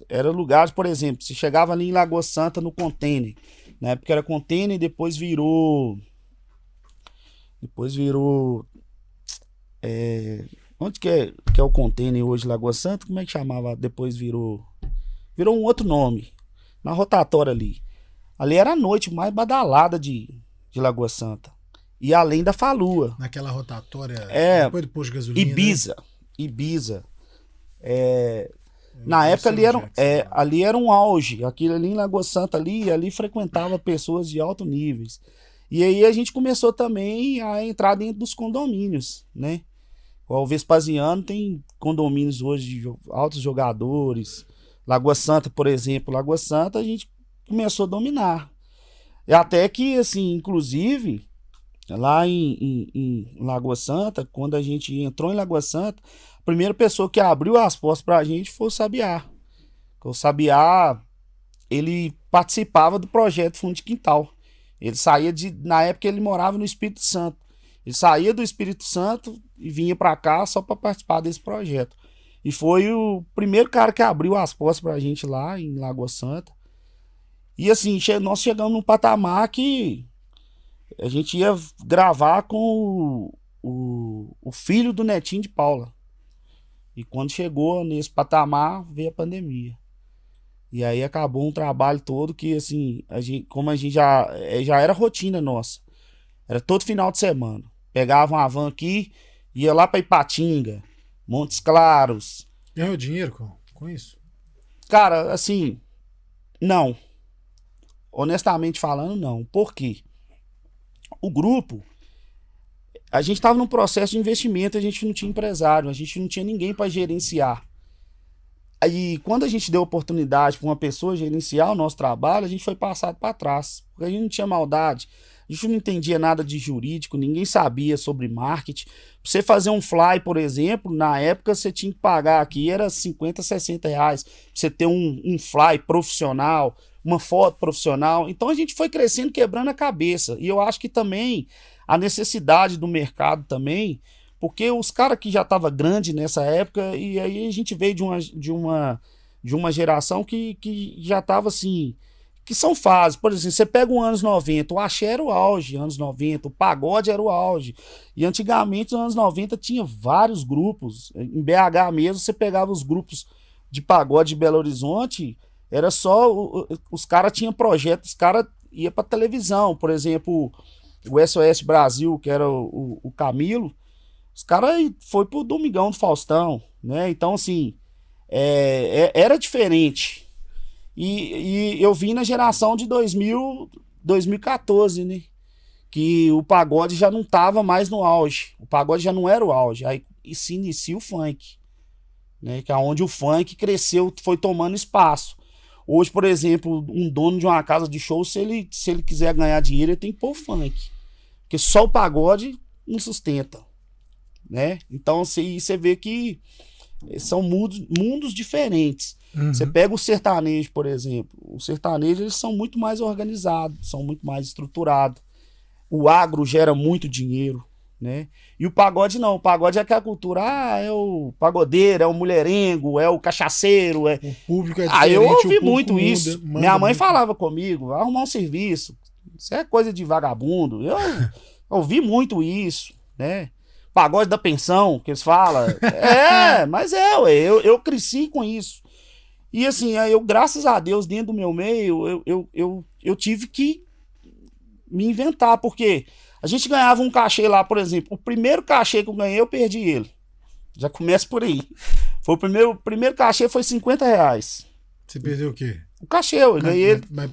eram lugares, por exemplo, se chegava ali em Lagoa Santa no Container, na época era Container e depois virou onde que é o Container hoje, Lagoa Santa? Como é que chamava? Depois virou um outro nome, na rotatória ali. Ali era a noite mais badalada de Lagoa Santa. E além da Falua. Naquela rotatória, depois do posto de gasolina. Ibiza. Na época ali era um auge. Aquilo ali em Lagoa Santa, ali frequentava pessoas de alto níveis. E aí a gente começou também a entrar dentro dos condomínios, né? O Vespasiano tem condomínios hoje de altos jogadores. Lagoa Santa, por exemplo. Lagoa Santa a gente começou a dominar. E até que, assim, inclusive, lá em Lagoa Santa, quando a gente entrou em Lagoa Santa, a primeira pessoa que abriu as portas pra gente foi o Sabiá. O Sabiá, ele participava do projeto Fundo de Quintal. Ele saía na época ele morava no Espírito Santo. Ele saía do Espírito Santo e vinha pra cá só para participar desse projeto. E foi o primeiro cara que abriu as portas pra gente lá em Lagoa Santa. E assim, nós chegamos num patamar que a gente ia gravar com o filho do netinho de Paula. E quando chegou nesse patamar, veio a pandemia. E aí acabou um trabalho todo que, assim, como a gente já era rotina nossa. Era todo final de semana. Pegava uma van aqui, ia lá pra Ipatinga, Montes Claros. Ganhou dinheiro com isso? Cara, assim, não. Honestamente falando, não. Por quê? O grupo, a gente estava num processo de investimento, a gente não tinha empresário, a gente não tinha ninguém para gerenciar. Aí, quando a gente deu oportunidade para uma pessoa gerenciar o nosso trabalho, a gente foi passado para trás. Porque a gente não tinha maldade, a gente não entendia nada de jurídico, ninguém sabia sobre marketing. Pra você fazer um fly, por exemplo, na época você tinha que pagar aqui, era 50, 60 reais. Pra você ter um fly profissional, uma foto profissional. Então a gente foi crescendo, quebrando a cabeça. E eu acho que também a necessidade do mercado também, porque os caras que já estavam grandes nessa época, e aí a gente veio de uma geração que já estava assim, que são fases. Por exemplo, você pega os anos 90, o axé era o auge, anos 90, o pagode era o auge. E antigamente, nos anos 90, tinha vários grupos. Em BH mesmo, você pegava os grupos de pagode de Belo Horizonte, era só, os caras tinham projetos, os caras iam pra televisão. Por exemplo, o SOS Brasil, que era o Camilo, os caras foi pro Domingão do Faustão, né? Então, assim, era diferente. E eu vim na geração de 2014, né? Que o pagode já não tava mais no auge. O pagode já não era o auge. Aí se inicia o funk, né? Que é onde o funk cresceu, foi tomando espaço. Hoje, por exemplo, um dono de uma casa de show, se ele quiser ganhar dinheiro, ele tem que pôr o funk. Porque só o pagode não sustenta, né? Então você vê que são mundos diferentes. Uhum. Você pega o sertanejo, por exemplo. O sertanejo, eles são muito mais organizados, são muito mais estruturados. O agro gera muito dinheiro, né? E o pagode não. O pagode é aquela cultura, é o pagodeiro, é o mulherengo, é o cachaceiro. O público é diferente. Aí eu ouvi muito muda, isso. Minha mãe falava comigo, vai arrumar um serviço. Isso é coisa de vagabundo. Eu ouvi muito isso, né? pagode da pensão, que eles falam. Mas ué, eu cresci com isso. E assim, eu, graças a Deus, dentro do meu meio, eu tive que me inventar, porque a gente ganhava um cachê lá, por exemplo, o primeiro cachê que eu ganhei, eu perdi ele. Já começa por aí. Foi o primeiro cachê foi R$50. Você perdeu o quê? O cachê, eu ganhei ele. Mas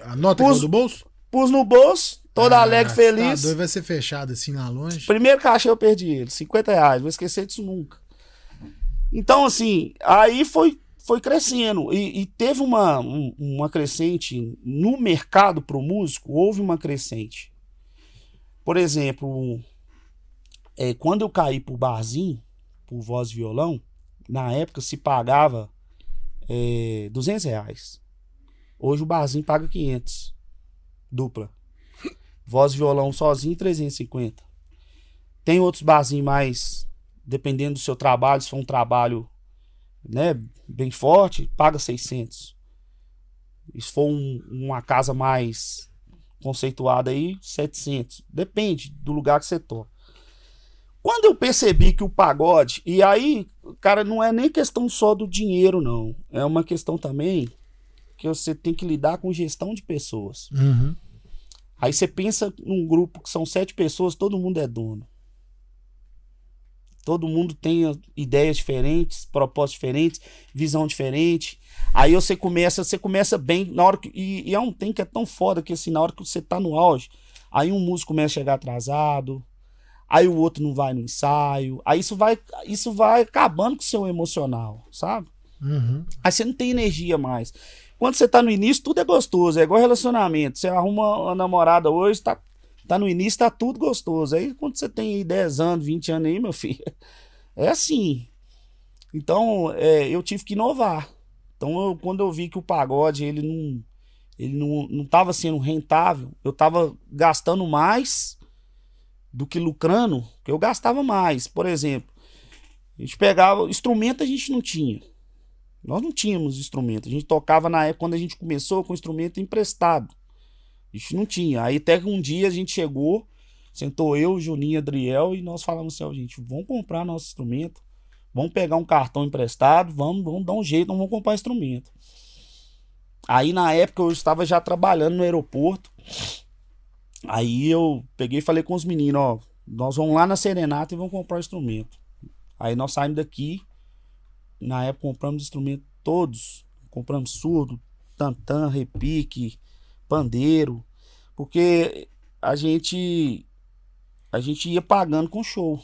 a nota caiu do bolso? Pus no bolso, todo alegre, feliz. Tá doido, vai ser fechado assim lá longe. Primeiro cachê eu perdi ele, R$50. Vou esquecer disso nunca. Então, assim, aí foi crescendo. E teve uma crescente no mercado pro músico, houve uma crescente. Por exemplo, quando eu caí pro barzinho, por voz e violão, na época se pagava R$200. Hoje o barzinho paga 500. Dupla. Voz e violão sozinho, 350. Tem outros barzinhos mais, dependendo do seu trabalho, se for um trabalho, né, bem forte, paga 600. E se for uma casa mais conceituada aí, 700. Depende do lugar que você toca. Quando eu percebi que o pagode, e aí, cara, não é nem questão só do dinheiro, não. É uma questão também que você tem que lidar com gestão de pessoas. Uhum. Aí você pensa num grupo que são 7 pessoas, todo mundo é dono. Todo mundo tem ideias diferentes, propósitos diferentes, visão diferente. Aí você começa bem, na hora que, e é um tempo que é tão foda que assim, na hora que você tá no auge, aí um músico começa a chegar atrasado, aí o outro não vai no ensaio, aí isso vai acabando com o seu emocional, sabe? Uhum. Aí você não tem energia mais. Quando você tá no início, tudo é gostoso, é igual relacionamento. Você arruma uma namorada hoje, tá no início, tá tudo gostoso. Aí quando você tem aí 10 anos, 20 anos aí, meu filho, é assim. Então, eu tive que inovar. Então, quando eu vi que o pagode, ele não tava sendo rentável, eu tava gastando mais do que lucrando, que eu gastava mais. Por exemplo, a gente pegava, instrumento a gente não tinha. Nós não tínhamos instrumento. A gente tocava na época, quando a gente começou, com instrumento emprestado. A gente não tinha. Aí até que um dia a gente chegou, sentou eu, Juninho, Adriel, e nós falamos assim, ó, gente, vamos comprar nosso instrumento, vamos pegar um cartão emprestado, vamos dar um jeito, não vamos comprar instrumento. Aí na época eu estava já trabalhando no aeroporto. Aí eu peguei e falei com os meninos, ó, nós vamos lá na Serenata e vamos comprar o instrumento. Aí nós saímos daqui. Na época compramos instrumentos todos. Compramos surdo, tantã, repique, pandeiro. Porque a gente ia pagando com show.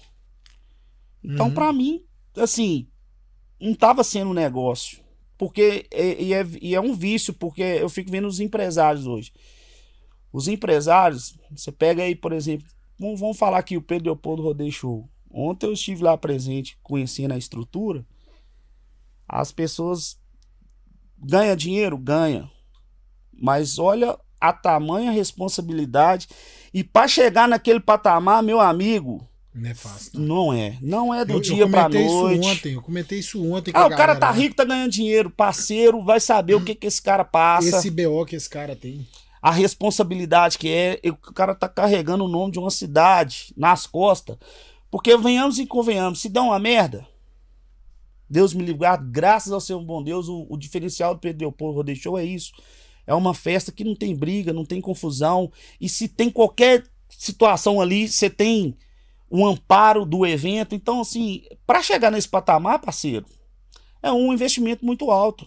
Então, pra mim, assim, não tava sendo um negócio. Porque é um vício, porque eu fico vendo os empresários hoje. Os empresários, você pega aí, por exemplo, vamos falar aqui o Pedro Leopoldo Rodeio Show. Ontem eu estive lá presente, conhecendo a estrutura. As pessoas ganham dinheiro? Ganha. Mas olha a tamanha responsabilidade. E para chegar naquele patamar, meu amigo... Não é fácil. Não é do dia pra noite. Eu comentei isso ontem. O cara tá rico, tá ganhando dinheiro. Parceiro, vai saber o que esse cara passa. Esse BO que esse cara tem. A responsabilidade que o cara tá carregando o nome de uma cidade nas costas. Porque venhamos e convenhamos, se der uma merda... Deus me livre, graças ao seu bom Deus, o diferencial do Pedro Leopoldo Rodeio Show é isso. É uma festa que não tem briga, não tem confusão. E se tem qualquer situação ali, você tem um amparo do evento. Então, assim, para chegar nesse patamar, parceiro, é um investimento muito alto.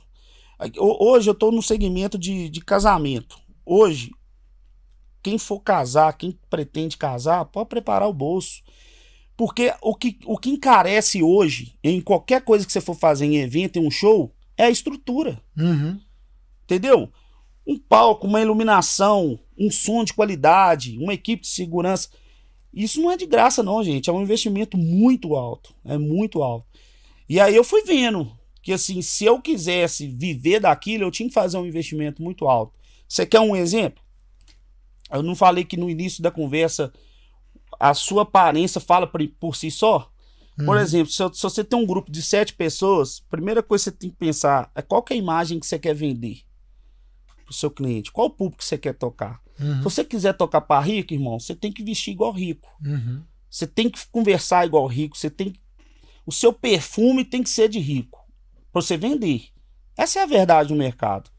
Hoje eu estou no segmento de casamento. Hoje, quem for casar, quem pretende casar, pode preparar o bolso. Porque o que encarece hoje, em qualquer coisa que você for fazer em evento, em um show, é a estrutura. Uhum. Entendeu? Um palco, uma iluminação, um som de qualidade, uma equipe de segurança. Isso não é de graça não, gente. É um investimento muito alto. É muito alto. E aí eu fui vendo que, assim, se eu quisesse viver daquilo, eu tinha que fazer um investimento muito alto. Você quer um exemplo? Eu não falei que no início da conversa... a sua aparência fala por si só. Por exemplo, se você tem um grupo de 7 pessoas, a primeira coisa que você tem que pensar é qual que é a imagem que você quer vender pro seu cliente, qual o público que você quer tocar. Se você quiser tocar para rico, irmão, você tem que vestir igual rico. Você tem que conversar igual rico, você tem que... O seu perfume tem que ser de rico, para você vender. Essa é a verdade do mercado.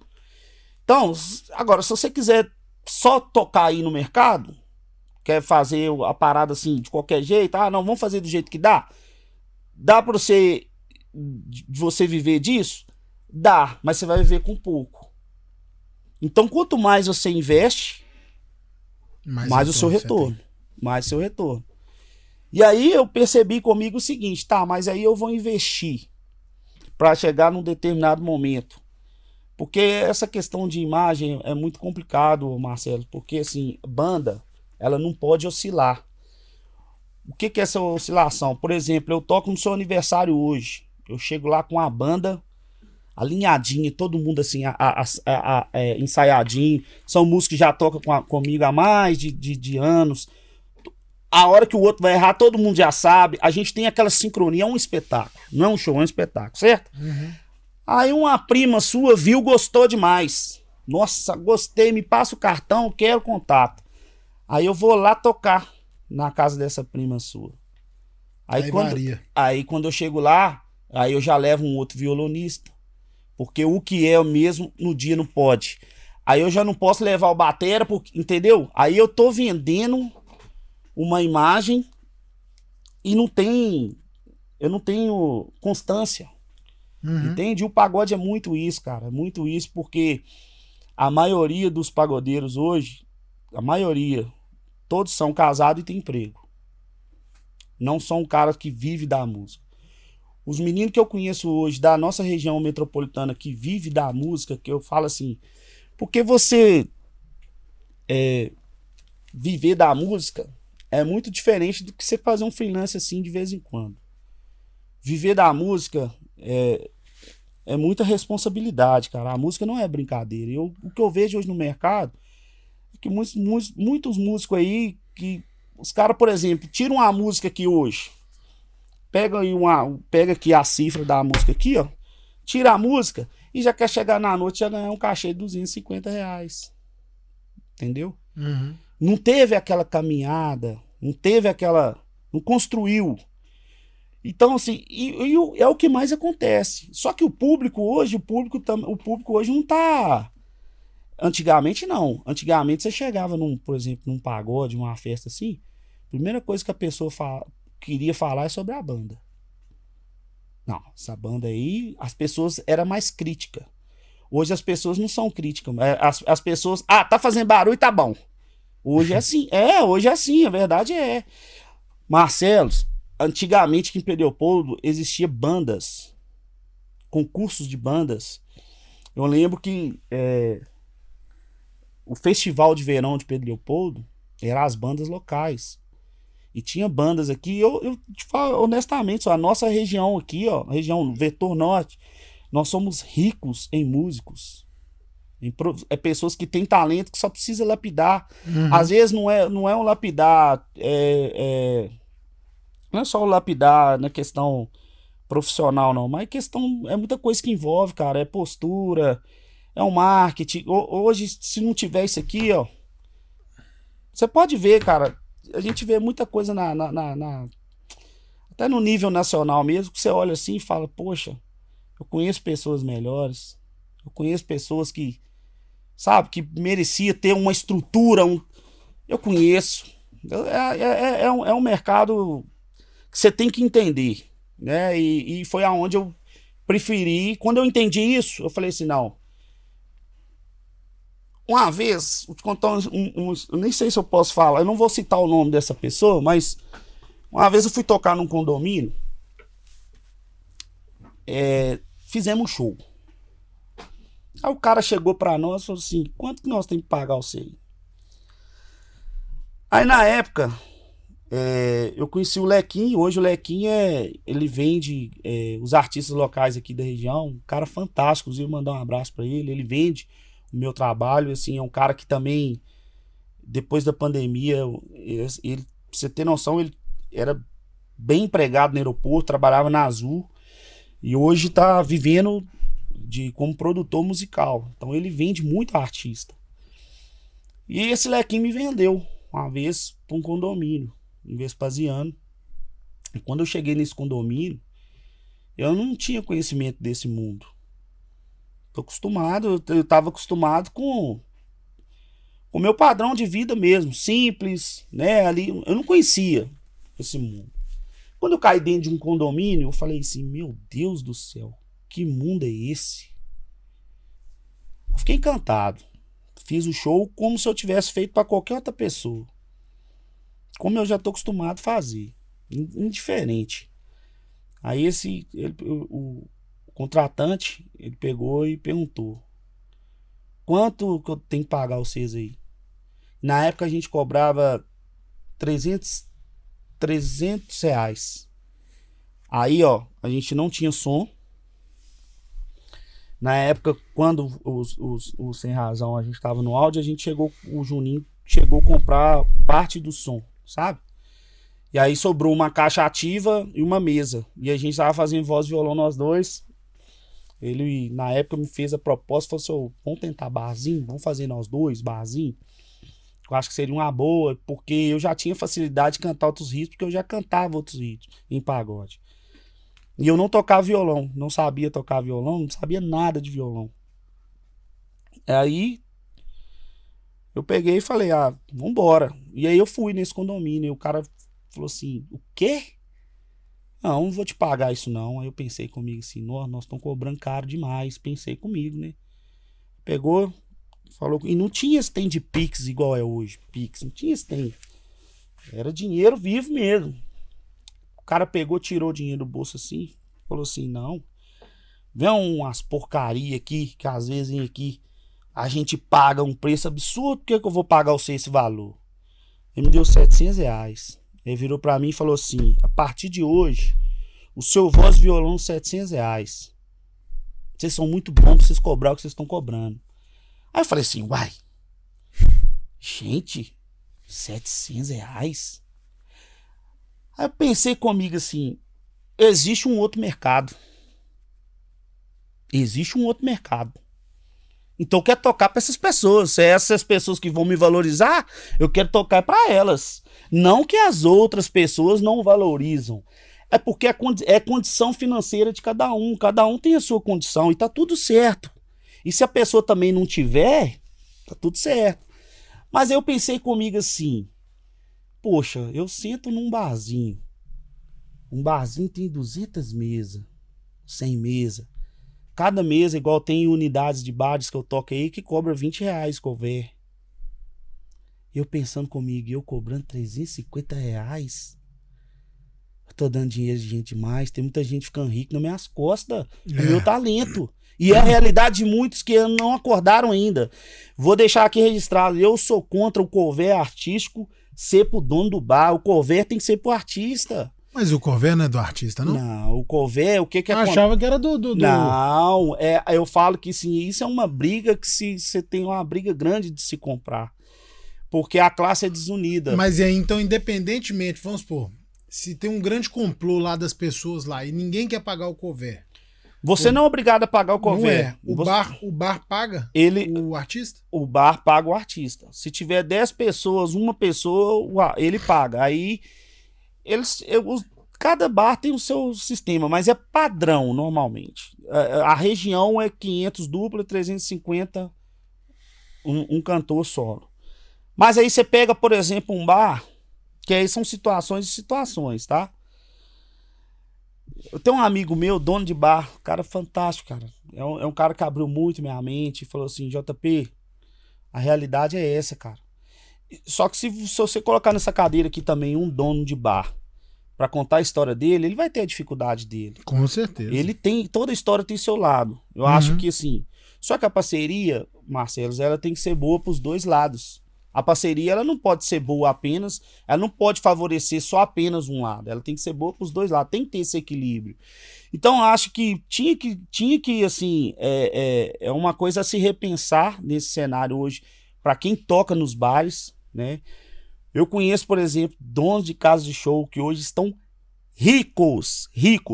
Então, agora, se você quiser só tocar aí no mercado, quer fazer a parada assim, de qualquer jeito, não, vamos fazer do jeito que dá. Dá para você viver disso? Dá, mas você vai viver com pouco. Então, quanto mais você investe, mais o seu retorno. Mais seu retorno. E aí eu percebi comigo o seguinte, mas aí eu vou investir para chegar num determinado momento. Porque essa questão de imagem é muito complicado, Marcelo, porque assim, banda, ela não pode oscilar. O que é essa oscilação? Por exemplo, eu toco no seu aniversário hoje, eu chego lá com a banda alinhadinho, todo mundo assim, ensaiadinho, são músicos que já tocam comigo há mais de anos. A hora que o outro vai errar, todo mundo já sabe. A gente tem aquela sincronia, é um espetáculo, não é um show, é um espetáculo, certo? Uhum. Aí uma prima sua viu, gostou demais. Nossa, gostei, me passa o cartão, quero contato. Aí eu vou lá tocar na casa dessa prima sua. Aí quando eu chego lá, aí eu já levo um outro violonista. Porque o que é o mesmo no dia não pode. Aí eu já não posso levar o batera, entendeu? Aí eu tô vendendo uma imagem e eu não tenho constância. Uhum. Entende? E o pagode é muito isso, cara. É muito isso porque a maioria dos pagodeiros hoje, a maioria, todos são casados e têm emprego. Não são caras que vivem da música. Os meninos que eu conheço hoje da nossa região metropolitana que vive da música, que eu falo assim, porque você viver da música é muito diferente do que você fazer um freelance assim de vez em quando. Viver da música é muita responsabilidade, cara. A música não é brincadeira. O que eu vejo hoje no mercado é que muitos músicos aí, que os caras, por exemplo, tiram uma música aqui hoje, pega aqui a cifra da música aqui, ó, tira a música e já quer chegar na noite e já ganhar um cachê de R$250. Entendeu? Uhum. Não teve aquela caminhada, não construiu. Então, assim, é o que mais acontece. Só que o público hoje não tá... Antigamente não. Antigamente você chegava, por exemplo, num pagode, numa festa assim, a primeira coisa que a pessoa queria falar é sobre a banda. Não, essa banda aí, as pessoas eram mais críticas. Hoje as pessoas não são críticas. As pessoas, tá fazendo barulho, tá bom. Hoje é assim. Hoje é assim, a verdade é. Marcelo, antigamente aqui em Pedro Leopoldo existia bandas, concursos de bandas. Eu lembro que o festival de verão de Pedro Leopoldo eram as bandas locais. E tinha bandas aqui, eu te falo honestamente, a nossa região aqui, ó, a região Vetor Norte, nós somos ricos em músicos. Pessoas que têm talento, que só precisa lapidar. Uhum. Às vezes não é um lapidar, não é só o lapidar na questão profissional, não, mas é muita coisa que envolve, cara. É postura, é um marketing. Hoje, se não tiver isso aqui, ó, você pode ver, cara. A gente vê muita coisa até no nível nacional mesmo, que você olha assim e fala, poxa, eu conheço pessoas melhores, eu conheço pessoas que, sabe, que merecia ter uma estrutura, eu conheço. É um mercado que você tem que entender, né? E foi aonde eu preferi. Quando eu entendi isso, eu falei assim, não. Uma vez, vou te contar eu nem sei se eu posso falar, eu não vou citar o nome dessa pessoa, mas uma vez eu fui tocar num condomínio, fizemos um show. Aí o cara chegou pra nós e falou assim, quanto que nós temos que pagar você aí? Aí na época, eu conheci o Lequinho. Hoje o Lequinho ele vende os artistas locais aqui da região, um cara fantástico, inclusive mandar um abraço pra ele vende o meu trabalho, assim, é um cara que também, depois da pandemia, ele, pra você ter noção, ele era bem empregado no aeroporto, trabalhava na Azul, e hoje tá vivendo como produtor musical. Então ele vende muito artista. E esse Lequinho me vendeu uma vez para um condomínio. em Vespasiano. E quando eu cheguei nesse condomínio, eu não tinha conhecimento desse mundo. Eu estava acostumado com o meu padrão de vida mesmo, simples, né? Ali, eu não conhecia esse mundo. Quando eu caí dentro de um condomínio, eu falei assim, meu Deus do céu, que mundo é esse? Eu fiquei encantado. Fiz o show como se eu tivesse feito para qualquer outra pessoa. Como eu já estou acostumado a fazer. Indiferente. Aí o contratante, ele pegou e perguntou: quanto que eu tenho que pagar vocês aí? Na época a gente cobrava 300 reais. Aí, ó, a gente não tinha som. Na época, quando o Sem Razão a gente tava no áudio, o Juninho chegou a comprar parte do som, sabe? E aí sobrou uma caixa ativa e uma mesa. E a gente tava fazendo voz e violão nós dois. Ele, na época, me fez a proposta, falou assim, vamos tentar barzinho? Vamos fazer nós dois, barzinho? Eu acho que seria uma boa, porque eu já tinha facilidade de cantar outros ritmos, porque eu já cantava outros ritmos em pagode. E eu não tocava violão, não sabia tocar violão, não sabia nada de violão. Aí eu peguei e falei, vambora. E aí eu fui nesse condomínio, e o cara falou assim, o quê? Não vou te pagar isso não. Aí eu pensei comigo assim, nós estamos cobrando caro demais. Pensei comigo, né? Pegou, falou, e não tinha esse trem de Pix igual é hoje. Pix, não tinha esse trem. Era dinheiro vivo mesmo. O cara pegou, tirou o dinheiro do bolso assim, falou assim, não, vem umas porcaria aqui, que às vezes vem aqui, a gente paga um preço absurdo, por que eu vou pagar você esse valor? Ele me deu 700 reais. Ele virou pra mim e falou assim, a partir de hoje, o seu voz e violão 700 reais. Vocês são muito bons pra vocês cobrar o que vocês estão cobrando. Aí eu falei assim, uai, gente, 700 reais? Aí eu pensei comigo assim, existe um outro mercado. Existe um outro mercado. Então eu quero tocar para essas pessoas. Se é essas pessoas que vão me valorizar, eu quero tocar para elas. Não que as outras pessoas não valorizam. É porque é condição financeira de cada um. Cada um tem a sua condição e tá tudo certo. E se a pessoa também não tiver, tá tudo certo. Mas eu pensei comigo assim, poxa, eu sento num barzinho. Um barzinho tem 200 mesas, 100 mesas. Cada mesa, igual tem unidades de bares que eu toco aí, que cobra 20 reais cover. Eu pensando comigo, eu cobrando 350 reais. Eu tô dando dinheiro de gente demais. Tem muita gente ficando rica nas minhas costas, no meu talento. E é a realidade de muitos que não acordaram ainda. Vou deixar aqui registrado, eu sou contra o cover artístico ser pro dono do bar. O cover tem que ser pro artista. Mas o cover não é do artista, não? Não, o cover, o que é... Eu achava que era do... Não, eu falo que sim, isso é uma briga que você tem uma briga grande de se comprar. Porque a classe é desunida. Mas aí, então, independentemente, vamos supor, se tem um grande complô lá das pessoas lá e ninguém quer pagar o cover. Você não é obrigado a pagar o cover. Não é. O bar paga o artista? O bar paga o artista. Se tiver 10 pessoas, uma pessoa, ele paga. Aí... cada bar tem o seu sistema, mas é padrão normalmente. A região é 500 dupla, 350 um cantor solo. Mas aí você pega, por exemplo, um bar, que aí são situações e situações, tá? Eu tenho um amigo meu, dono de bar, cara fantástico, cara. É um cara que abriu muito minha mente e falou assim, JP, a realidade é essa, cara. Só que se você colocar nessa cadeira aqui também um dono de bar para contar a história dele, ele vai ter a dificuldade dele. Com certeza. Ele tem, toda a história tem seu lado. Eu acho que assim, só que a parceria, Marcelo, ela tem que ser boa para os dois lados. A parceria, ela não pode ser boa apenas, ela não pode favorecer só apenas um lado, ela tem que ser boa para os dois lados, tem que ter esse equilíbrio. Então, eu acho que tinha que assim, é uma coisa a se repensar nesse cenário hoje, para quem toca nos bares, né? Eu conheço, por exemplo, donos de casas de show que hoje estão ricos.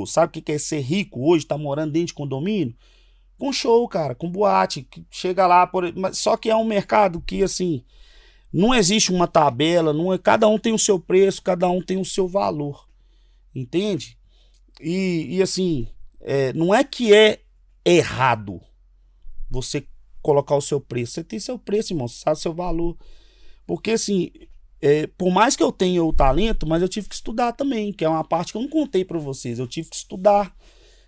Sabe o que é ser rico hoje? Tá morando dentro de condomínio? Com show, cara, com boate. Que chega lá, só que é um mercado que, assim, Não existe uma tabela, não é, cada um tem o seu preço, cada um tem o seu valor. Entende? E assim, não é que é errado você colocar o seu preço. Você tem seu preço, irmão, você sabe o seu valor. Porque assim, por mais que eu tenha o talento, mas eu tive que estudar também, que é uma parte que eu não contei pra vocês. Eu tive que estudar.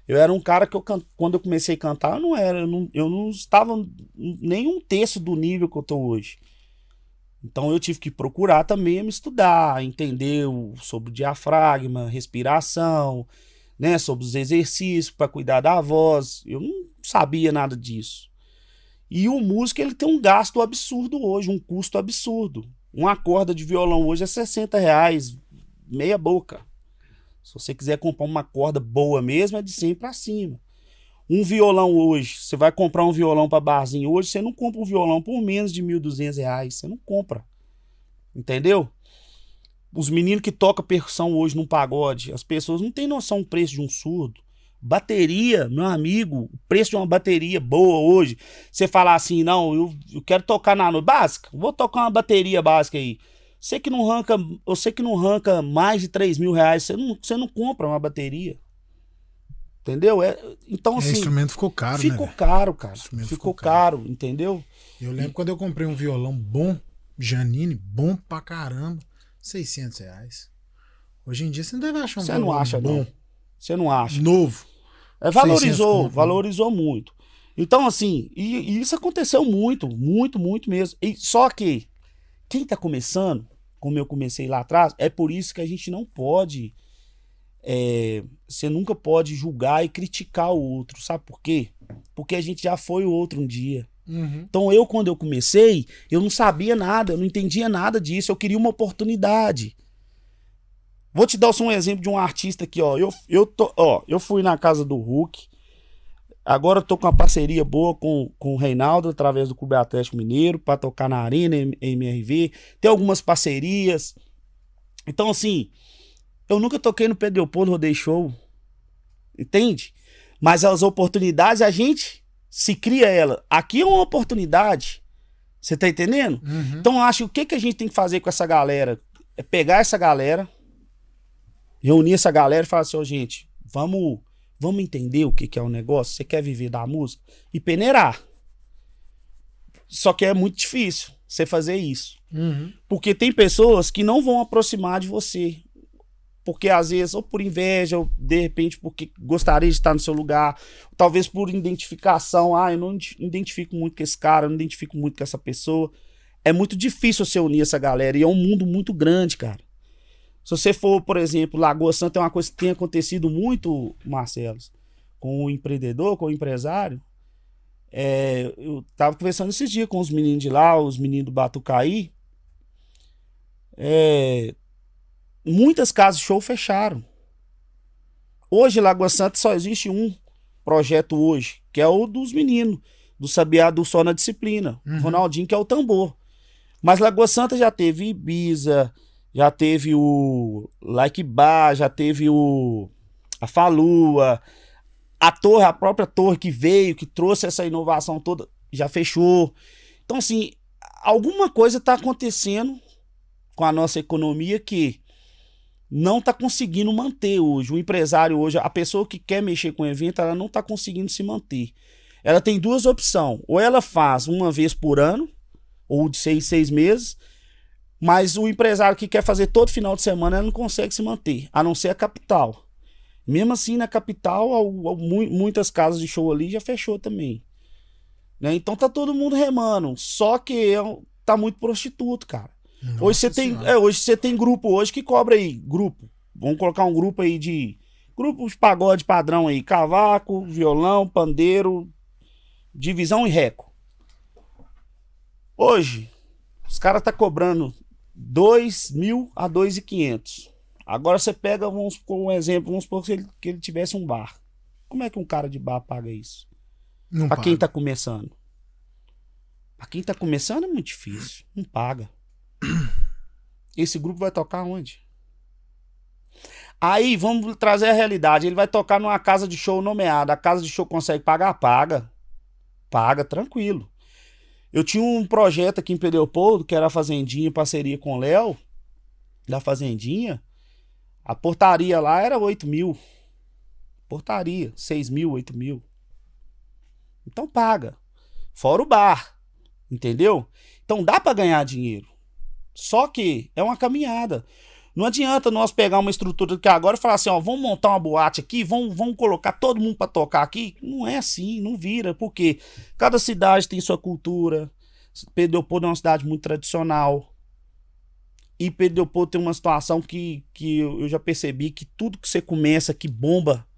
Eu era um cara que quando eu comecei a cantar, eu não estava nem um terço do nível que eu tô hoje. Então eu tive que procurar também me estudar, entender sobre o diafragma, respiração, né, sobre os exercícios para cuidar da voz. Eu não sabia nada disso. E o músico, ele tem um gasto absurdo hoje, um custo absurdo. Uma corda de violão hoje é R$60, meia boca. Se você quiser comprar uma corda boa mesmo, é de 100 para cima. Um violão hoje, você vai comprar um violão para barzinho hoje, você não compra um violão por menos de R$1.200, você não compra. Entendeu? Os meninos que tocam percussão hoje num pagode, as pessoas não têm noção do preço de um surdo. Bateria, meu amigo, o preço de uma bateria boa hoje, você falar assim, não, eu quero tocar na noite básica, vou tocar uma bateria básica aí. Você que não arranca mais de R$3.000, você não compra uma bateria. Entendeu? Então, assim. O instrumento ficou caro, ficou né? Caro, cara. Ficou caro, entendeu? Eu lembro quando eu comprei um violão bom, Janine, bom pra caramba, R$600. Hoje em dia você não deve achar um Você violão não acha, bom. não. Você não acha. Novo. Valorizou muito. Então, assim, e isso aconteceu muito mesmo. Só que quem tá começando, como eu comecei lá atrás, é por isso que a gente não pode. Você nunca pode julgar e criticar o outro, sabe por quê? Porque a gente já foi o outro um dia. Uhum. Então quando eu comecei, eu não sabia nada, eu não entendia nada disso, eu queria uma oportunidade. Vou te dar só um exemplo de um artista aqui, ó. Eu fui na casa do Hulk, agora eu tô com uma parceria boa com o Reinaldo, através do Clube Atlético Mineiro, para tocar na Arena MRV, tem algumas parcerias. Então, assim, eu nunca toquei no Pedro Leopoldo Rodeio Show, entende? Mas as oportunidades, a gente se cria ela. Aqui é uma oportunidade, você tá entendendo? Uhum. Então eu acho que o que a gente tem que fazer com essa galera é pegar essa galera, reunir essa galera e falar assim, ó, gente, vamos entender o que é o negócio, você quer viver da música? E peneirar. Só que é muito difícil você fazer isso. Uhum. Porque tem pessoas que não vão aproximar de você. Porque às vezes, ou por inveja, ou de repente porque gostaria de estar no seu lugar, talvez por identificação, eu não identifico muito com esse cara, eu não identifico muito com essa pessoa. É muito difícil você unir essa galera, e é um mundo muito grande, cara. Se você for, por exemplo, Lagoa Santa, é uma coisa que tem acontecido muito, Marcelo, com o empreendedor, com o empresário. Eu tava conversando esses dias com os meninos de lá, os meninos do Batucaí. Muitas casas de show fecharam. Hoje, Lagoa Santa, só existe um projeto hoje, que é o dos meninos, do Sabiá do Só na Disciplina. Uhum. Ronaldinho, que é o tambor. Mas Lagoa Santa já teve Ibiza, já teve o Like Bar, já teve a Falua, a própria torre que veio, que trouxe essa inovação toda, já fechou. Então, assim, alguma coisa está acontecendo com a nossa economia que não está conseguindo manter hoje. O empresário hoje, a pessoa que quer mexer com o evento, ela não está conseguindo se manter. Ela tem duas opções. Ou ela faz uma vez por ano, ou de 6 meses, mas o empresário que quer fazer todo final de semana, ela não consegue se manter, a não ser a capital. Mesmo assim, na capital, muitas casas de show ali já fechou também. Né? Então tá todo mundo remando. Só que tá muito prostituto, cara. Hoje você tem grupo hoje que cobra aí, grupo. Vamos colocar um grupo aí de pagode padrão aí, cavaco, violão, pandeiro, divisão e reco. Hoje, os caras tá cobrando 2.000 a 2.500. Agora você pega, vamos supor um exemplo, vamos supor que ele tivesse um bar. Como é que um cara de bar paga isso? Pra quem tá começando. Pra quem tá começando é muito difícil, não paga. Esse grupo vai tocar onde? Aí, vamos trazer a realidade. Ele vai tocar numa casa de show nomeada. A casa de show consegue pagar? Paga. Paga, tranquilo. Eu tinha um projeto aqui em Pedro Leopoldo, que era a Fazendinha, em parceria com o Léo, da Fazendinha. A portaria lá era 8 mil. Portaria, 6 mil, 8 mil. Então paga. Fora o bar. Entendeu? Então dá pra ganhar dinheiro. Só que é uma caminhada. Não adianta nós pegar uma estrutura que agora e falar assim, ó, vamos montar uma boate aqui, vamos colocar todo mundo pra tocar aqui. Não é assim, não vira. Porque cada cidade tem sua cultura. Pedro Leopoldo é uma cidade muito tradicional. E Pedro Leopoldo tem uma situação que eu já percebi que tudo que você começa, que bomba,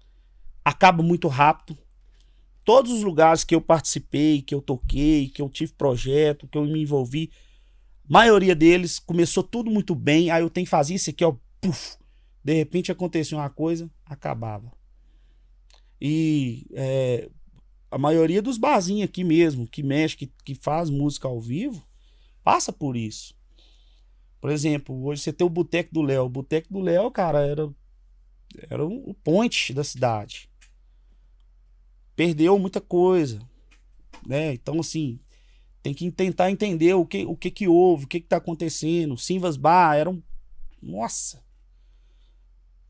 acaba muito rápido. Todos os lugares que eu participei, que eu toquei, que eu tive projeto, que eu me envolvi, maioria deles começou tudo muito bem, aí eu tenho que fazer isso aqui, ó, puf, de repente acontecia uma coisa, acabava. E a maioria dos barzinhos aqui mesmo, que mexe, que faz música ao vivo, passa por isso. Por exemplo, hoje você tem o Boteco do Léo. O Boteco do Léo, cara, era o point da cidade. Perdeu muita coisa, né? Então, assim, tem que tentar entender o que houve, o que tá acontecendo. Simvas Bar era um... Nossa!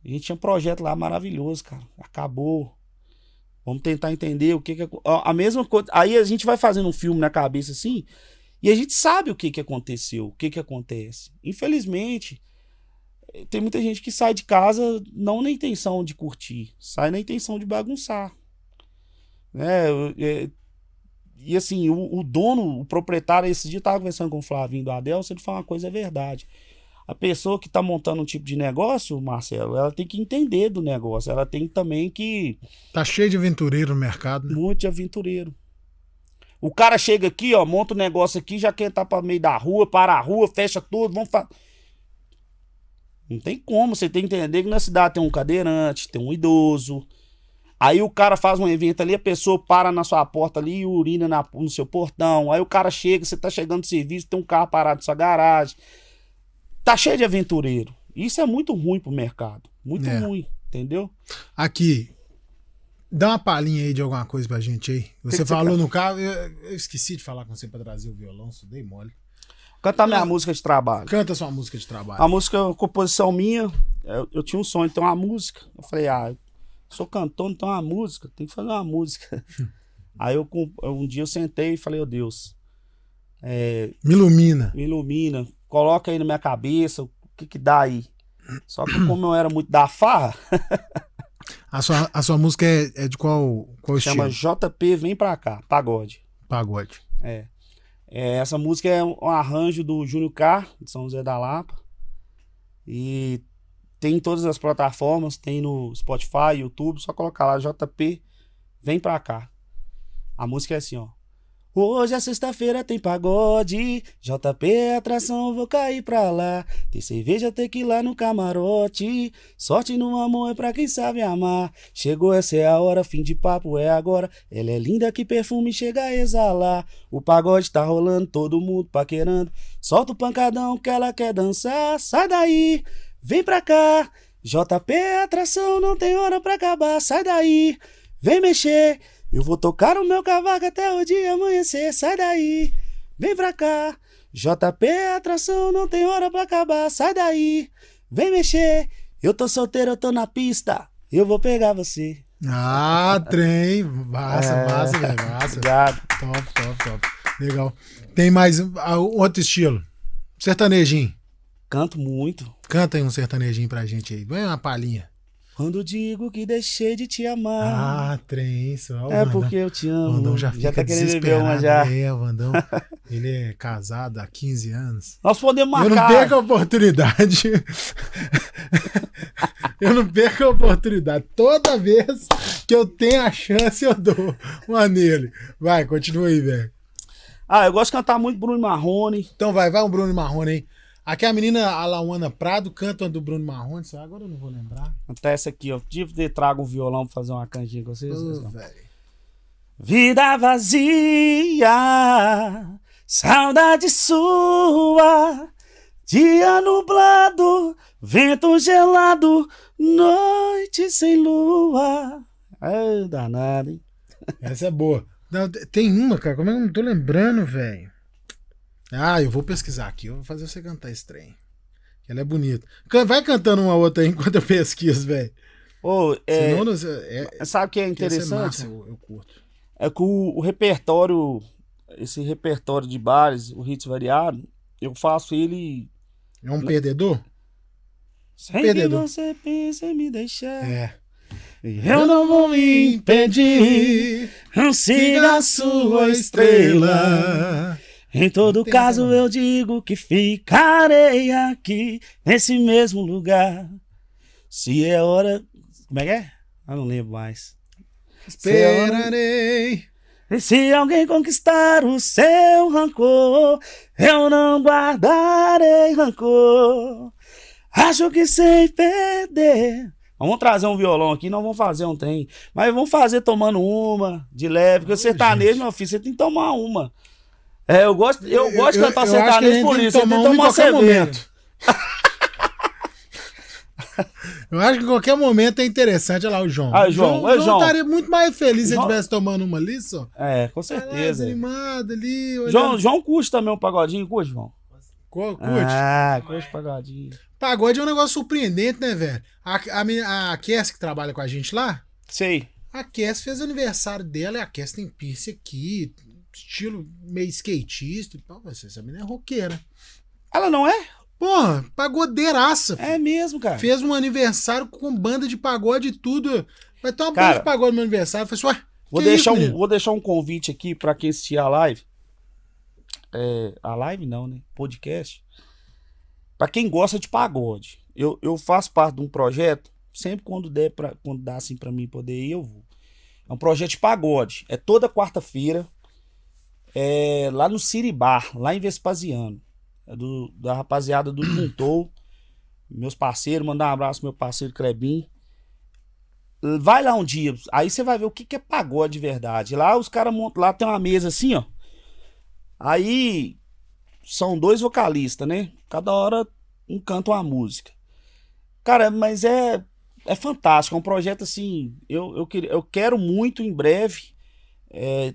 A gente tinha um projeto lá maravilhoso, cara. Acabou. Vamos tentar entender o que a mesma coisa. Aí a gente vai fazendo um filme na cabeça assim, e a gente sabe o que aconteceu, o que acontece. Infelizmente, tem muita gente que sai de casa não na intenção de curtir, sai na intenção de bagunçar. Né? E assim, o dono, o proprietário, esse dia eu tava conversando com o Flavinho do Adelson, ele fala uma coisa, é verdade. A pessoa que tá montando um tipo de negócio, Marcelo, ela tem que entender do negócio, ela tem também que... Tá cheio de aventureiro no mercado, né? Muito de aventureiro. O cara chega aqui, ó, monta um negócio aqui, já quer estar para meio da rua, para a rua, fecha tudo, vamos fazer. Não tem como, você tem que entender que na cidade tem um cadeirante, tem um idoso. Aí o cara faz um evento ali, a pessoa para na sua porta ali e urina no seu portão. Aí o cara chega, você tá chegando do serviço, tem um carro parado na sua garagem. Tá cheio de aventureiro. Isso é muito ruim pro mercado. Muito ruim, entendeu? Aqui. Dá uma palhinha aí de alguma coisa pra gente aí. Você falou no carro, eu esqueci de falar com você pra trazer o violão, só dei mole. Cantar minha música de trabalho. Canta sua música de trabalho. A música, a composição minha, eu tinha um sonho de ter uma música. Eu falei, sou cantor, não tenho uma música, tem que fazer uma música. Aí um dia eu sentei e falei, Deus. Me ilumina. Me ilumina. Coloca aí na minha cabeça o que dá aí. Só que como eu era muito da farra... A sua música é de qual Chama estilo? JP Vem Pra Cá, pagode. Pagode. Essa música é um arranjo do Júnior Carr, de São José da Lapa. E tem em todas as plataformas, tem no Spotify, YouTube, só colocar lá JP Vem Pra Cá. A música é assim, ó. Hoje é sexta-feira, tem pagode, JP é atração, vou cair pra lá. Tem cerveja, tequila no camarote, sorte no amor é pra quem sabe amar. Chegou, essa é a hora, fim de papo é agora. Ela é linda que perfume chega a exalar. O pagode tá rolando, todo mundo paquerando. Solta o pancadão que ela quer dançar. Sai daí, vem pra cá. JP é atração, não tem hora pra acabar. Sai daí, vem mexer. Eu vou tocar o meu cavaco até o dia amanhecer. Sai daí, vem pra cá. JP é atração, não tem hora pra acabar. Sai daí, vem mexer. Eu tô solteiro, eu tô na pista. Eu vou pegar você. Trem. Massa, velho. Massa. Obrigado. Top. Legal. Tem mais outro estilo? Sertanejinho. Canto muito. Canta aí um sertanejinho pra gente aí. Vem uma palhinha. Quando digo que deixei de te amar. Trem, isso. Porque eu te amo. O Vandão já tá querendo beber uma já. O Vandão, ele é casado há 15 anos. Nós podemos marcar. Eu não perco a oportunidade. Eu não perco a oportunidade. Toda vez que eu tenho a chance, eu dou uma nele. Vai, continua aí, velho. Eu gosto de cantar muito Bruno Marrone. Então vai um Bruno Marrone aí. Aqui a menina, a Lauana Prado, canta uma do Bruno Marrone, só agora eu não vou lembrar. Até essa aqui, ó. Tive trago um violão pra fazer uma cantinha com vocês. Velho. Vida vazia, saudade sua, dia nublado, vento gelado, noite sem lua. Danado, hein? Essa é boa. Não, tem uma, cara, como é que eu não tô lembrando, velho? Ah, eu vou pesquisar aqui. Eu vou fazer você cantar esse trem. Ela é bonita. Vai cantando uma outra aí enquanto eu pesquiso, velho. Ô, Senão, sabe o que é interessante? Massa, eu curto. É que o repertório, esse repertório de bares, o hits variado, eu faço ele... É um perdedor? Sem perdedor. que você pense em me deixar. É. Eu não vou me impedir. Siga a sua estrela. Em todo caso eu digo que ficarei aqui, nesse mesmo lugar. Se é hora... Como é que é? Eu não lembro mais. Esperarei. E se alguém conquistar o seu rancor, eu não guardarei rancor. Acho que sei perder. Vamos trazer um violão aqui, não vamos fazer um trem. Mas vamos fazer tomando uma, de leve. Porque sertanejo, meu filho, você tem que tomar uma. Eu gosto de cantar sertanejo por isso. Você tem que tomar uma cerveja. Eu acho que em qualquer momento é interessante. Olha lá o João. Ah, João. O João estaria muito mais feliz se ele estivesse tomando uma ali só. Com certeza. Animado ali. João curte também um pagodinho, curte, João? Curte? Curte pagodinho. Pagode é um negócio surpreendente, né, velho? A Cass que trabalha com a gente lá. Sei. A Cass fez aniversário dela e a Cass tem piercing aqui, estilo meio skatista e tal. Essa menina é roqueira. Ela não é? Porra, pagodeiraça. É mesmo, cara. Fez um aniversário com banda de pagode e tudo. Vai ter uma banda de pagode no meu aniversário. Eu falei assim, vou deixar um convite aqui pra quem assistir a live. A live não, né? Podcast. Pra quem gosta de pagode. Eu faço parte de um projeto. Sempre quando dá assim pra mim poder ir, eu vou. É um projeto de pagode. É toda quarta-feira. Lá no Siribar, lá em Vespasiano. Da rapaziada do Juntou, meus parceiros, mandar um abraço pro meu parceiro Clebin. Vai lá um dia, aí você vai ver o que é pagode de verdade. Lá os caras montam, lá tem uma mesa assim, ó. Aí são 2 vocalistas, né? Cada hora um canta uma música. Cara, mas é fantástico, é um projeto assim, eu quero muito em breve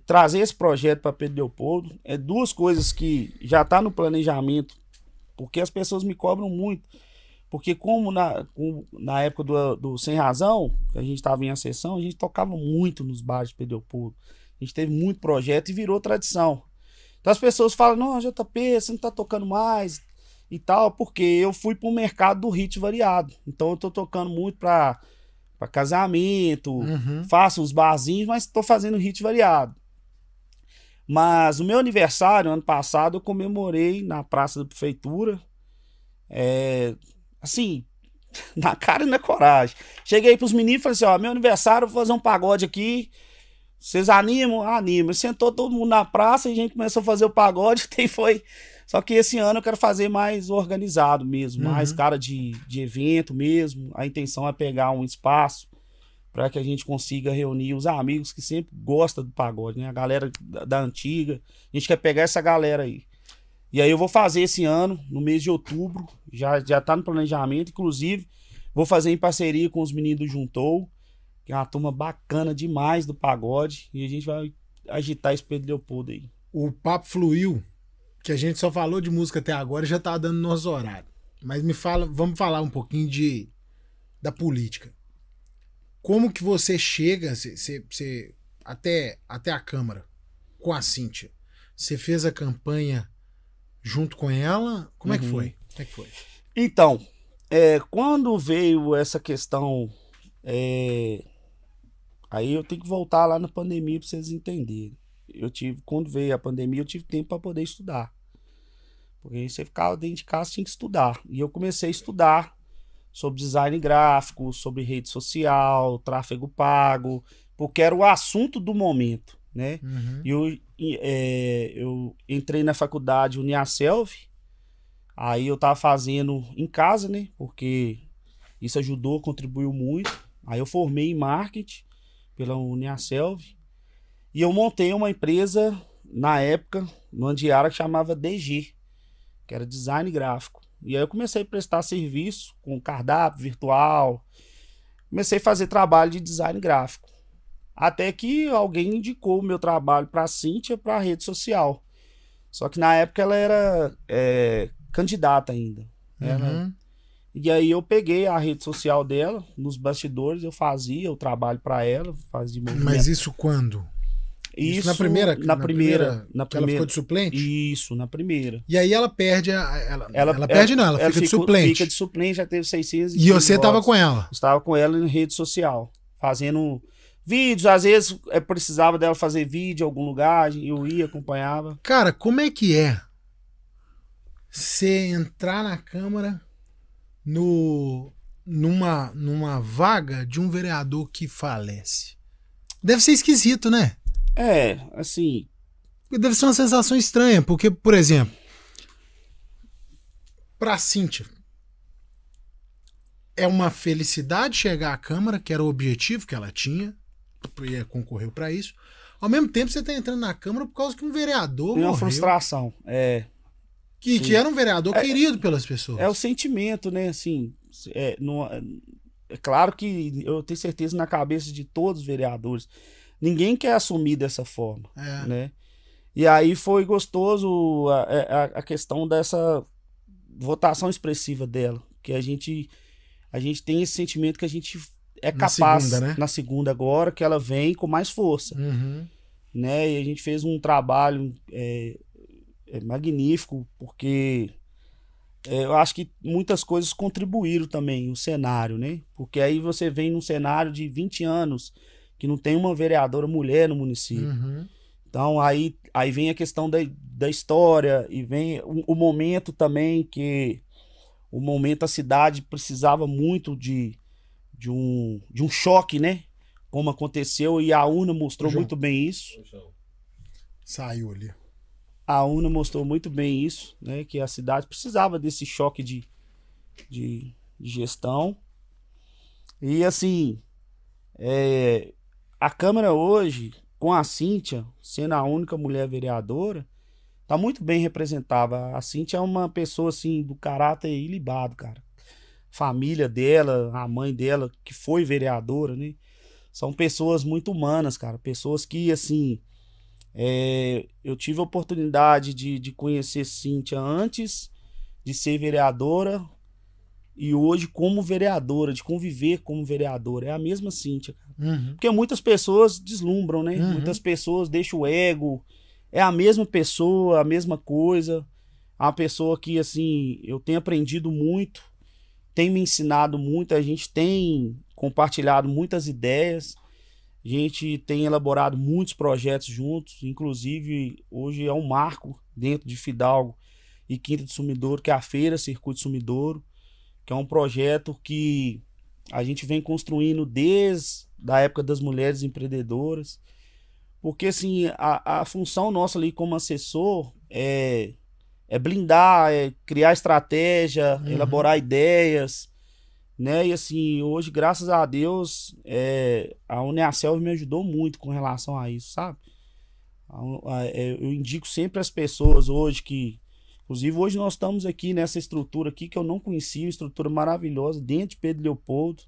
trazer esse projeto para Pedro Leopoldo. 2 coisas que já tá no planejamento, porque as pessoas me cobram muito. Porque como na época do Sem Razão, que a gente estava em Ascensão, a gente tocava muito nos bares de Pedro Leopoldo. A gente teve muito projeto e virou tradição. Então as pessoas falam, não, JP, você não tá tocando mais e tal, porque eu fui pro mercado do hit variado. Então eu tô tocando muito pra casamento, faço os barzinhos, mas tô fazendo hit variado. Mas o meu aniversário, ano passado, eu comemorei na Praça da Prefeitura, assim, na cara e na coragem. Cheguei pros meninos e falei assim, ó, meu aniversário, eu vou fazer um pagode aqui, vocês animam? Animam. Sentou todo mundo na praça e a gente começou a fazer o pagode, Só que esse ano eu quero fazer mais organizado mesmo, mais cara de evento mesmo. A intenção é pegar um espaço para que a gente consiga reunir os amigos que sempre gostam do pagode, né? A galera da antiga. A gente quer pegar essa galera aí. E aí eu vou fazer esse ano, no mês de outubro, já tá no planejamento. Inclusive, vou fazer em parceria com os meninos do Juntou, que é uma turma bacana demais do pagode. E a gente vai agitar esse Pedro Leopoldo aí. O papo fluiu, que a gente só falou de música até agora e já tá dando nosso horário. Mas vamos falar um pouquinho da política. Como que você chega até a Câmara com a Cíntia? Você fez a campanha junto com ela? Como é que foi? Então, quando veio essa questão, aí eu tenho que voltar lá na pandemia para vocês entenderem. Quando veio a pandemia, eu tive tempo para poder estudar. Porque você ficava dentro de casa, tinha que estudar. E eu comecei a estudar sobre design gráfico, sobre rede social, tráfego pago, porque era o assunto do momento, né? E eu entrei na faculdade Uniaselv, aí eu tava fazendo em casa, né? Porque isso ajudou, contribuiu muito. Aí eu formei em marketing pela Uniaselv e eu montei uma empresa na época, no Andiara, que chamava DG, que era design gráfico. E aí eu comecei a prestar serviço com cardápio virtual, comecei a fazer trabalho de design gráfico. Até que alguém indicou o meu trabalho para a Cíntia, para a rede social. Só que na época ela era candidata ainda. E aí eu peguei a rede social dela, nos bastidores, eu fazia o trabalho para ela, fazia movimento. Mas isso quando? Isso na primeira? Na primeira. Ela ficou de suplente? Isso, na primeira. E aí ela perde ela perde não, ela fica de suplente. Fica de suplente, já teve 600. E você tava com ela? Estava com ela em rede social, fazendo vídeos, às vezes precisava dela fazer vídeo em algum lugar, eu ia, acompanhava. Cara, como é que é você entrar na Câmara numa vaga de um vereador que falece? Deve ser esquisito, né? Assim... Deve ser uma sensação estranha, porque, por exemplo, pra Cíntia, é uma felicidade chegar à Câmara, que era o objetivo que ela tinha, e concorreu pra isso. Ao mesmo tempo, você tá entrando na Câmara por causa que um vereador morreu. Uma frustração, que era um vereador querido pelas pessoas. É o sentimento, né? Assim, é claro que eu tenho certeza na cabeça de todos os vereadores. Ninguém quer assumir dessa forma, né? E aí foi gostoso a questão dessa votação expressiva dela, que a gente tem esse sentimento que a gente é capaz, na segunda agora, que ela vem com mais força, né? E a gente fez um trabalho magnífico, porque eu acho que muitas coisas contribuíram também, o cenário, né? Porque aí você vem num cenário de 20 anos que não tem uma vereadora mulher no município. Então aí vem a questão da história e vem o momento também, que o momento a cidade precisava muito de um choque, né? Como aconteceu, e a urna mostrou muito bem isso. Saiu ali. A urna mostrou muito bem isso, né? Que a cidade precisava desse choque de gestão. E assim, a Câmara hoje, com a Cíntia sendo a única mulher vereadora, tá muito bem representada. A Cíntia é uma pessoa assim do caráter ilibado, cara. Família dela, a mãe dela, que foi vereadora, né? São pessoas muito humanas, cara. Pessoas que, assim, eu tive a oportunidade de conhecer Cíntia antes de ser vereadora e hoje como vereadora, de conviver como vereadora. É a mesma Cíntia, cara. Porque muitas pessoas deslumbram, né? Muitas pessoas deixam o ego. É a mesma pessoa, a mesma coisa. É uma pessoa que, assim, eu tenho aprendido muito, tem me ensinado muito, a gente tem compartilhado muitas ideias, a gente tem elaborado muitos projetos juntos, inclusive hoje é um marco dentro de Fidalgo e Quinta de Sumidouro, que é a Feira Circuito Sumidouro, que é um projeto que a gente vem construindo desde a época das mulheres empreendedoras, porque assim, a função nossa ali como assessor é blindar, criar estratégia, elaborar ideias, né? E assim, hoje, graças a Deus, a Uniaselv me ajudou muito com relação a isso, sabe? Eu indico sempre as pessoas hoje que, inclusive hoje nós estamos aqui nessa estrutura aqui que eu não conhecia, uma estrutura maravilhosa dentro de Pedro Leopoldo.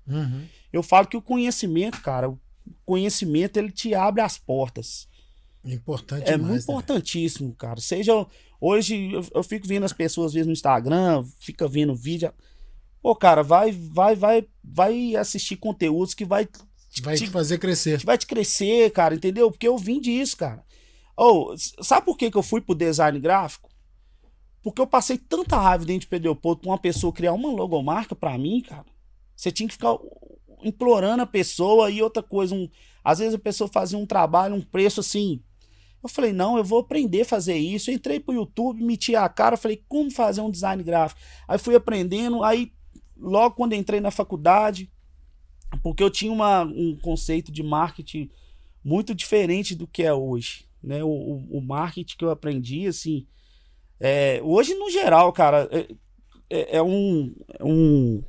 Eu falo que o conhecimento, cara, o conhecimento ele te abre as portas. Importante demais, muito importantíssimo, cara. Seja hoje eu fico vendo as pessoas às vezes no Instagram, fica vendo vídeo. Pô, cara, vai assistir conteúdos que vai te fazer crescer. Vai te crescer, cara, entendeu? Porque eu vim disso, cara. Sabe por que eu fui pro design gráfico? Porque eu passei tanta raiva dentro de Pedro Leopoldo pra uma pessoa criar uma logomarca pra mim, cara. Você tinha que ficar implorando a pessoa. E outra coisa, às vezes a pessoa fazia um trabalho, um preço assim. Eu falei, não, eu vou aprender a fazer isso. Eu entrei pro YouTube, meti a cara, falei, como fazer um design gráfico? Aí fui aprendendo, aí logo quando entrei na faculdade, porque eu tinha um conceito de marketing muito diferente do que é hoje, né? O marketing que eu aprendi, assim, hoje no geral, cara, é um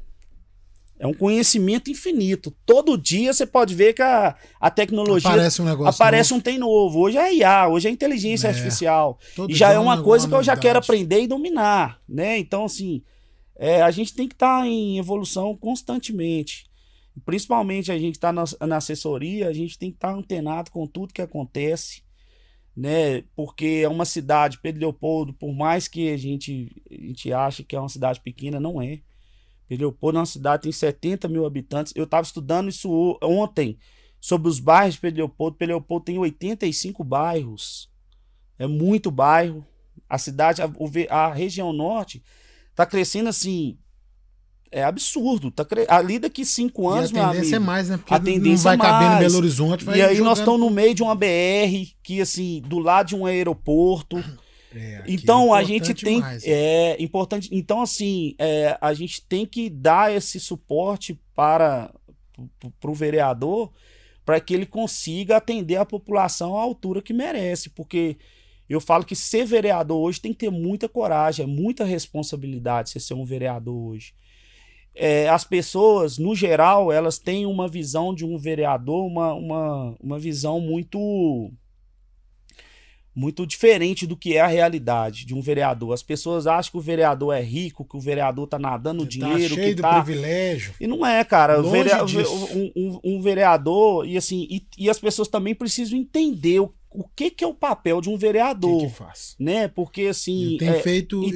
conhecimento infinito. Todo dia você pode ver que a tecnologia aparece um negócio aparece novo. um tem novo. Hoje é IA, hoje é inteligência artificial. E já é uma coisa que eu já quero aprender e dominar, né? Então, assim, a gente tem que estar em evolução constantemente. Principalmente a gente está na assessoria, a gente tem que estar antenado com tudo que acontece, né? Porque é uma cidade, Pedro Leopoldo, por mais que a gente ache que é uma cidade pequena, não é. Pedro Leopoldo é uma cidade que tem 70 mil habitantes. Eu estava estudando isso ontem, sobre os bairros de Pedro Leopoldo. Pedro Leopoldo tem 85 bairros. É muito bairro. A cidade, a região norte, tá crescendo assim. É absurdo. Ali daqui 5 anos, meu amigo. A tendência é mais, né? Porque a tendência não vai caber no Belo Horizonte. E aí nós estamos no meio de uma BR, que assim, do lado de um aeroporto. Então a gente tem importante. Então assim, a gente tem que dar esse suporte para o vereador, para que ele consiga atender a população à altura que merece, porque eu falo que ser vereador hoje tem que ter muita coragem, é muita responsabilidade você ser um vereador hoje. As pessoas, no geral, elas têm uma visão de um vereador, uma visão muito diferente do que é a realidade de um vereador. As pessoas acham que o vereador é rico, que o vereador tá nadando no dinheiro, cheio que do privilégio. E não é, cara. Um vereador, e assim, e as pessoas também precisam entender o que é o papel de um vereador. O que faz? Né? Porque assim,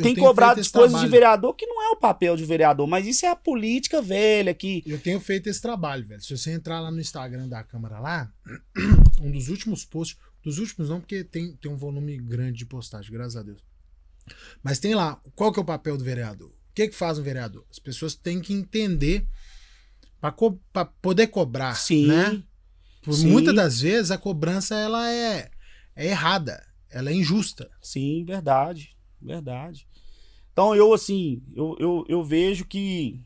tem cobrado as coisas de vereador que não é o papel de vereador, mas isso é a política velha que... Eu tenho feito esse trabalho, velho. Se você entrar lá no Instagram da Câmara lá, um dos últimos posts, dos últimos não, porque tem um volume grande de postagem, graças a Deus. Mas tem lá, qual que é o papel do vereador? O que faz um vereador? As pessoas têm que entender para poder cobrar, sim, né? Sim. Muitas das vezes a cobrança ela é errada, ela é injusta. Sim, verdade. Então eu assim, eu vejo que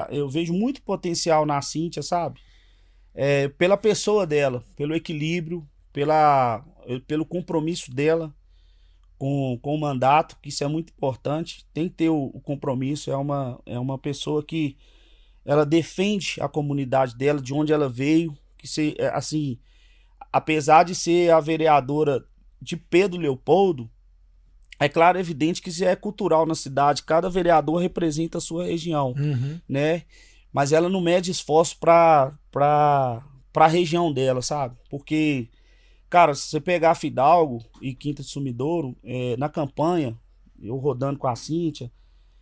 eu vejo muito potencial na Cíntia, sabe? Pela pessoa dela, pelo equilíbrio, pelo compromisso dela com o mandato, que isso é muito importante. Tem que ter o compromisso. É uma pessoa que ela defende a comunidade dela, de onde ela veio, que assim, apesar de ser a vereadora de Pedro Leopoldo, é claro, evidente que isso é cultural na cidade. Cada vereador representa a sua região, né? Mas ela não mede esforço para a região dela, sabe? Porque, cara, se você pegar Fidalgo e Quinta de Sumidouro, na campanha, eu rodando com a Cíntia,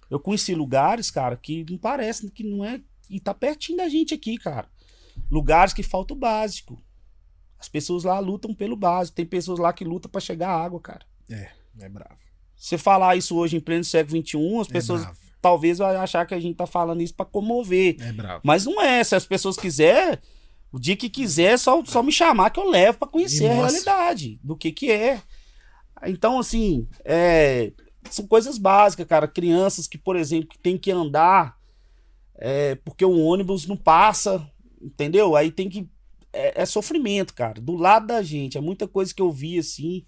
eu conheci lugares, cara, que não parece que não é... E tá pertinho da gente aqui, cara. Lugares que falta o básico. As pessoas lá lutam pelo básico. Tem pessoas lá que lutam para chegar à água, cara. É bravo. Você falar isso hoje em pleno século XXI, as pessoas talvez vão achar que a gente tá falando isso para comover. É bravo. Mas não é. Se as pessoas quiserem, o dia que quiser, só me chamar que eu levo para conhecer a realidade do que é. Então, assim, são coisas básicas, cara. Crianças que, por exemplo, que tem que andar porque o ônibus não passa, entendeu? Aí tem que... É sofrimento, cara. Do lado da gente. É muita coisa que eu vi, assim,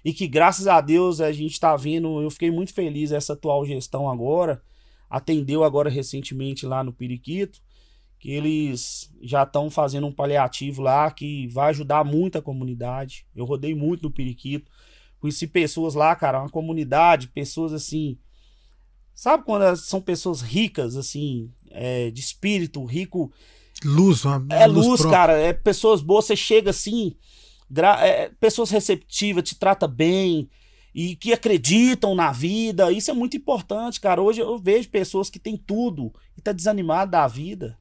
e que, graças a Deus, a gente tá vendo... Eu fiquei muito feliz essa atual gestão agora. Atendeu agora recentemente lá no Periquito, que eles já estão fazendo um paliativo lá que vai ajudar muito a comunidade. Eu rodei muito no Periquito. Conheci pessoas lá, cara, uma comunidade, pessoas assim... Sabe quando são pessoas ricas, assim, de espírito, rico... Luz, luz, cara, pessoas boas, você chega assim, pessoas receptivas, te trata bem e que acreditam na vida. Isso é muito importante, cara. Hoje eu vejo pessoas que têm tudo e tá desanimado da vida,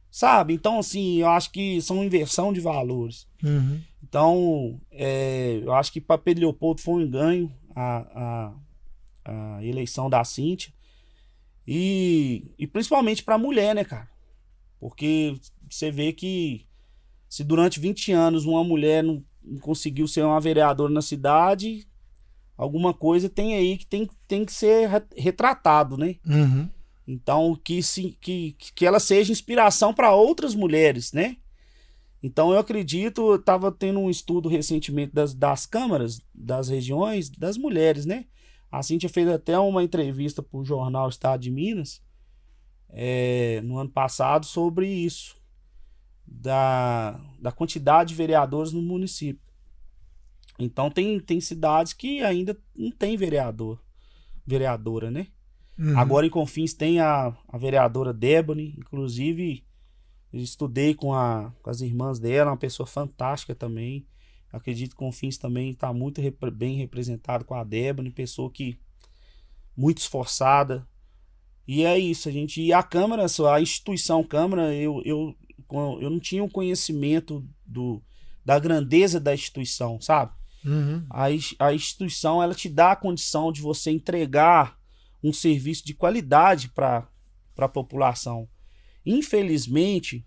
sabe? Então, assim, eu acho que são inversão de valores. Então, eu acho que para Pedro Leopoldo foi um ganho a eleição da Cíntia e principalmente para a mulher, né, cara? Porque você vê que se durante 20 anos uma mulher não conseguiu ser uma vereadora na cidade, alguma coisa tem aí que tem que ser retratado, né? Então, que ela seja inspiração para outras mulheres, né? Então, eu acredito, eu estava tendo um estudo recentemente das câmaras, das regiões, das mulheres, né? A Cíntia fez até uma entrevista para o jornal Estado de Minas, no ano passado, sobre isso, da quantidade de vereadores no município. Então tem cidades que ainda não tem vereadora, né? Agora em Confins tem a vereadora Débora, inclusive eu estudei com as irmãs dela, uma pessoa fantástica também, Acredito que o Confins também está muito bem representado com a Débora, uma pessoa que muito esforçada. E é isso, e a Câmara, a instituição Câmara, eu não tinha um conhecimento da grandeza da instituição, sabe? Uhum. A instituição, ela te dá a condição de você entregar um serviço de qualidade para a população. Infelizmente,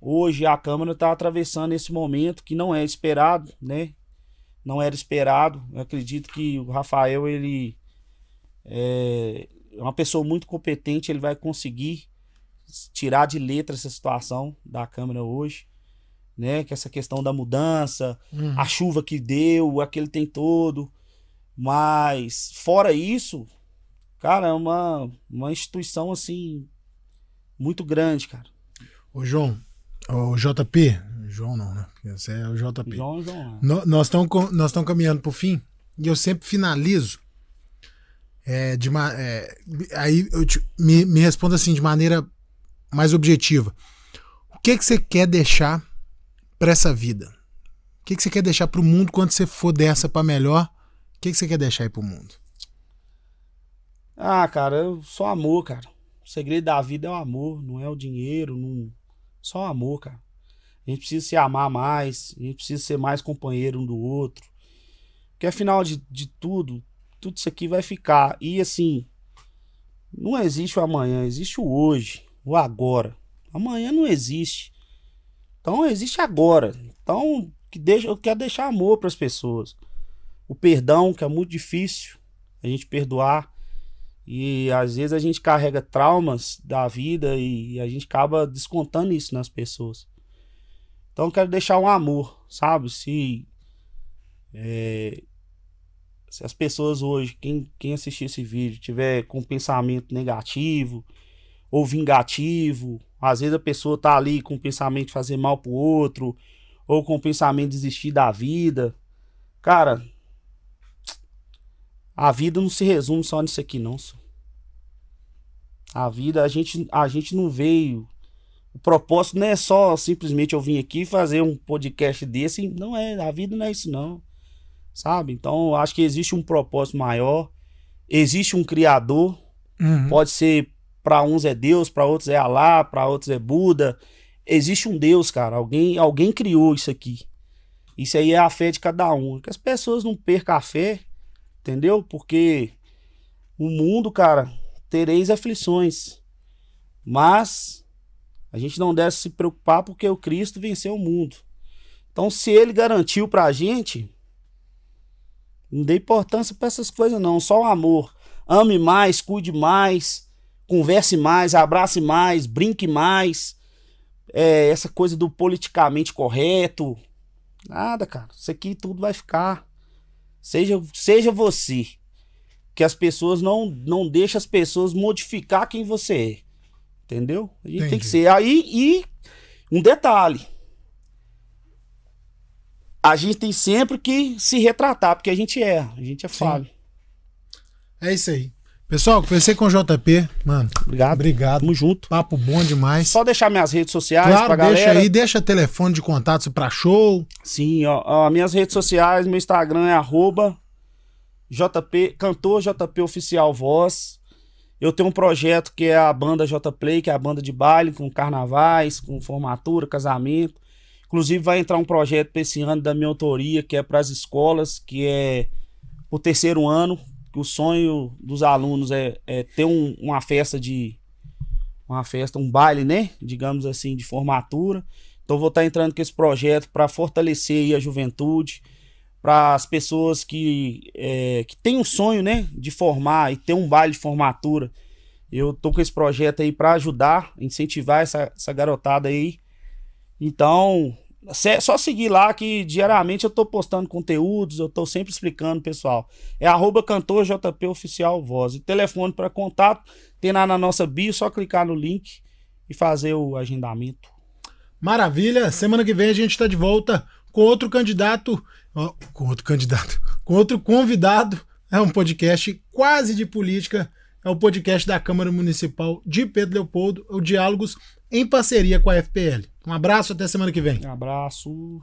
hoje a Câmara está atravessando esse momento que não é esperado, né? Não era esperado. Eu acredito que o Rafael, ele é uma pessoa muito competente, ele vai conseguir tirar de letra essa situação da Câmara hoje, né? Que essa questão da mudança, a chuva que deu, aquele tem todo. Mas, fora isso, cara, é uma instituição, assim, muito grande, cara. Ô, João, o JP, João não, né? Esse é o JP. João. Nós estamos caminhando pro fim e eu sempre finalizo. Aí me responda assim, de maneira mais objetiva. O que você quer deixar para essa vida? O que você quer deixar pro mundo quando você for dessa para melhor? O que você quer deixar aí pro mundo? Ah, cara, só amor, cara. O segredo da vida é o amor, não é o dinheiro, não... Só o amor, cara. A gente precisa se amar mais, a gente precisa ser mais companheiro um do outro. Porque afinal de tudo isso aqui vai ficar. E assim, não existe o amanhã, existe o hoje, o agora. Amanhã não existe. Então existe agora. Então eu quero deixar amor para as pessoas. O perdão, que é muito difícil a gente perdoar. E às vezes a gente carrega traumas da vida e a gente acaba descontando isso nas pessoas. Então eu quero deixar um amor, sabe? Se as pessoas hoje, quem assistir esse vídeo, tiver com pensamento negativo ou vingativo, às vezes a pessoa tá ali com o pensamento de fazer mal pro outro, ou com o pensamento de desistir da vida. Cara, a vida não se resume só nisso aqui, não. A vida, a gente não veio... O propósito não é só simplesmente eu vim aqui fazer um podcast desse. Não é, a vida não é isso, não. Sabe? Então, eu acho que existe um propósito maior. Existe um criador. Uhum. Pode ser, para uns é Deus, para outros é Alá, para outros é Buda. Existe um Deus, cara. Alguém criou isso aqui. Isso aí é a fé de cada um. Que as pessoas não percam a fé, entendeu? Porque o mundo, cara, tereis aflições. Mas a gente não deve se preocupar porque o Cristo venceu o mundo. Então, se ele garantiu pra gente, não dê importância pra essas coisas não. Só o amor. Ame mais, cuide mais, converse mais, abrace mais, brinque mais. Essa coisa do politicamente correto. Nada, cara. Isso aqui tudo vai ficar. Seja você. Que as pessoas não deixem as pessoas modificar quem você é. Entendeu? A gente tem que ser. Aí, e um detalhe. A gente tem sempre que se retratar, porque a gente é falho. É isso aí. Pessoal, conversei com o JP, mano. Obrigado. Tamo junto. Papo bom demais. Só deixar minhas redes sociais claro, pra galera. Deixa aí, deixa telefone de contato pra show. Sim, ó, minhas redes sociais, meu Instagram é @cantor JP Oficial Voz. Eu tenho um projeto que é a banda J-Play, que é a banda de baile, com carnavais, com formatura, casamento. Inclusive vai entrar um projeto para esse ano da minha autoria, que é para as escolas, que é o 3º ano. Que o sonho dos alunos é ter uma festa, um baile, né? Digamos assim, de formatura. Então vou estar entrando com esse projeto para fortalecer aí a juventude, para as pessoas que têm um sonho, né, de formar e ter um baile de formatura. Eu tô com esse projeto aí para ajudar, incentivar essa garotada aí. Então, só seguir lá que diariamente eu tô postando conteúdos, eu tô sempre explicando, pessoal. É @cantor JP Oficial Voz. E telefone para contato tem lá na nossa bio, só clicar no link e fazer o agendamento. Maravilha, semana que vem a gente tá de volta com outro candidato, com outro convidado. É um podcast quase de política, é o podcast da Câmara Municipal de Pedro Leopoldo, o Diálogos em parceria com a FPL. Um abraço, até semana que vem. Um abraço.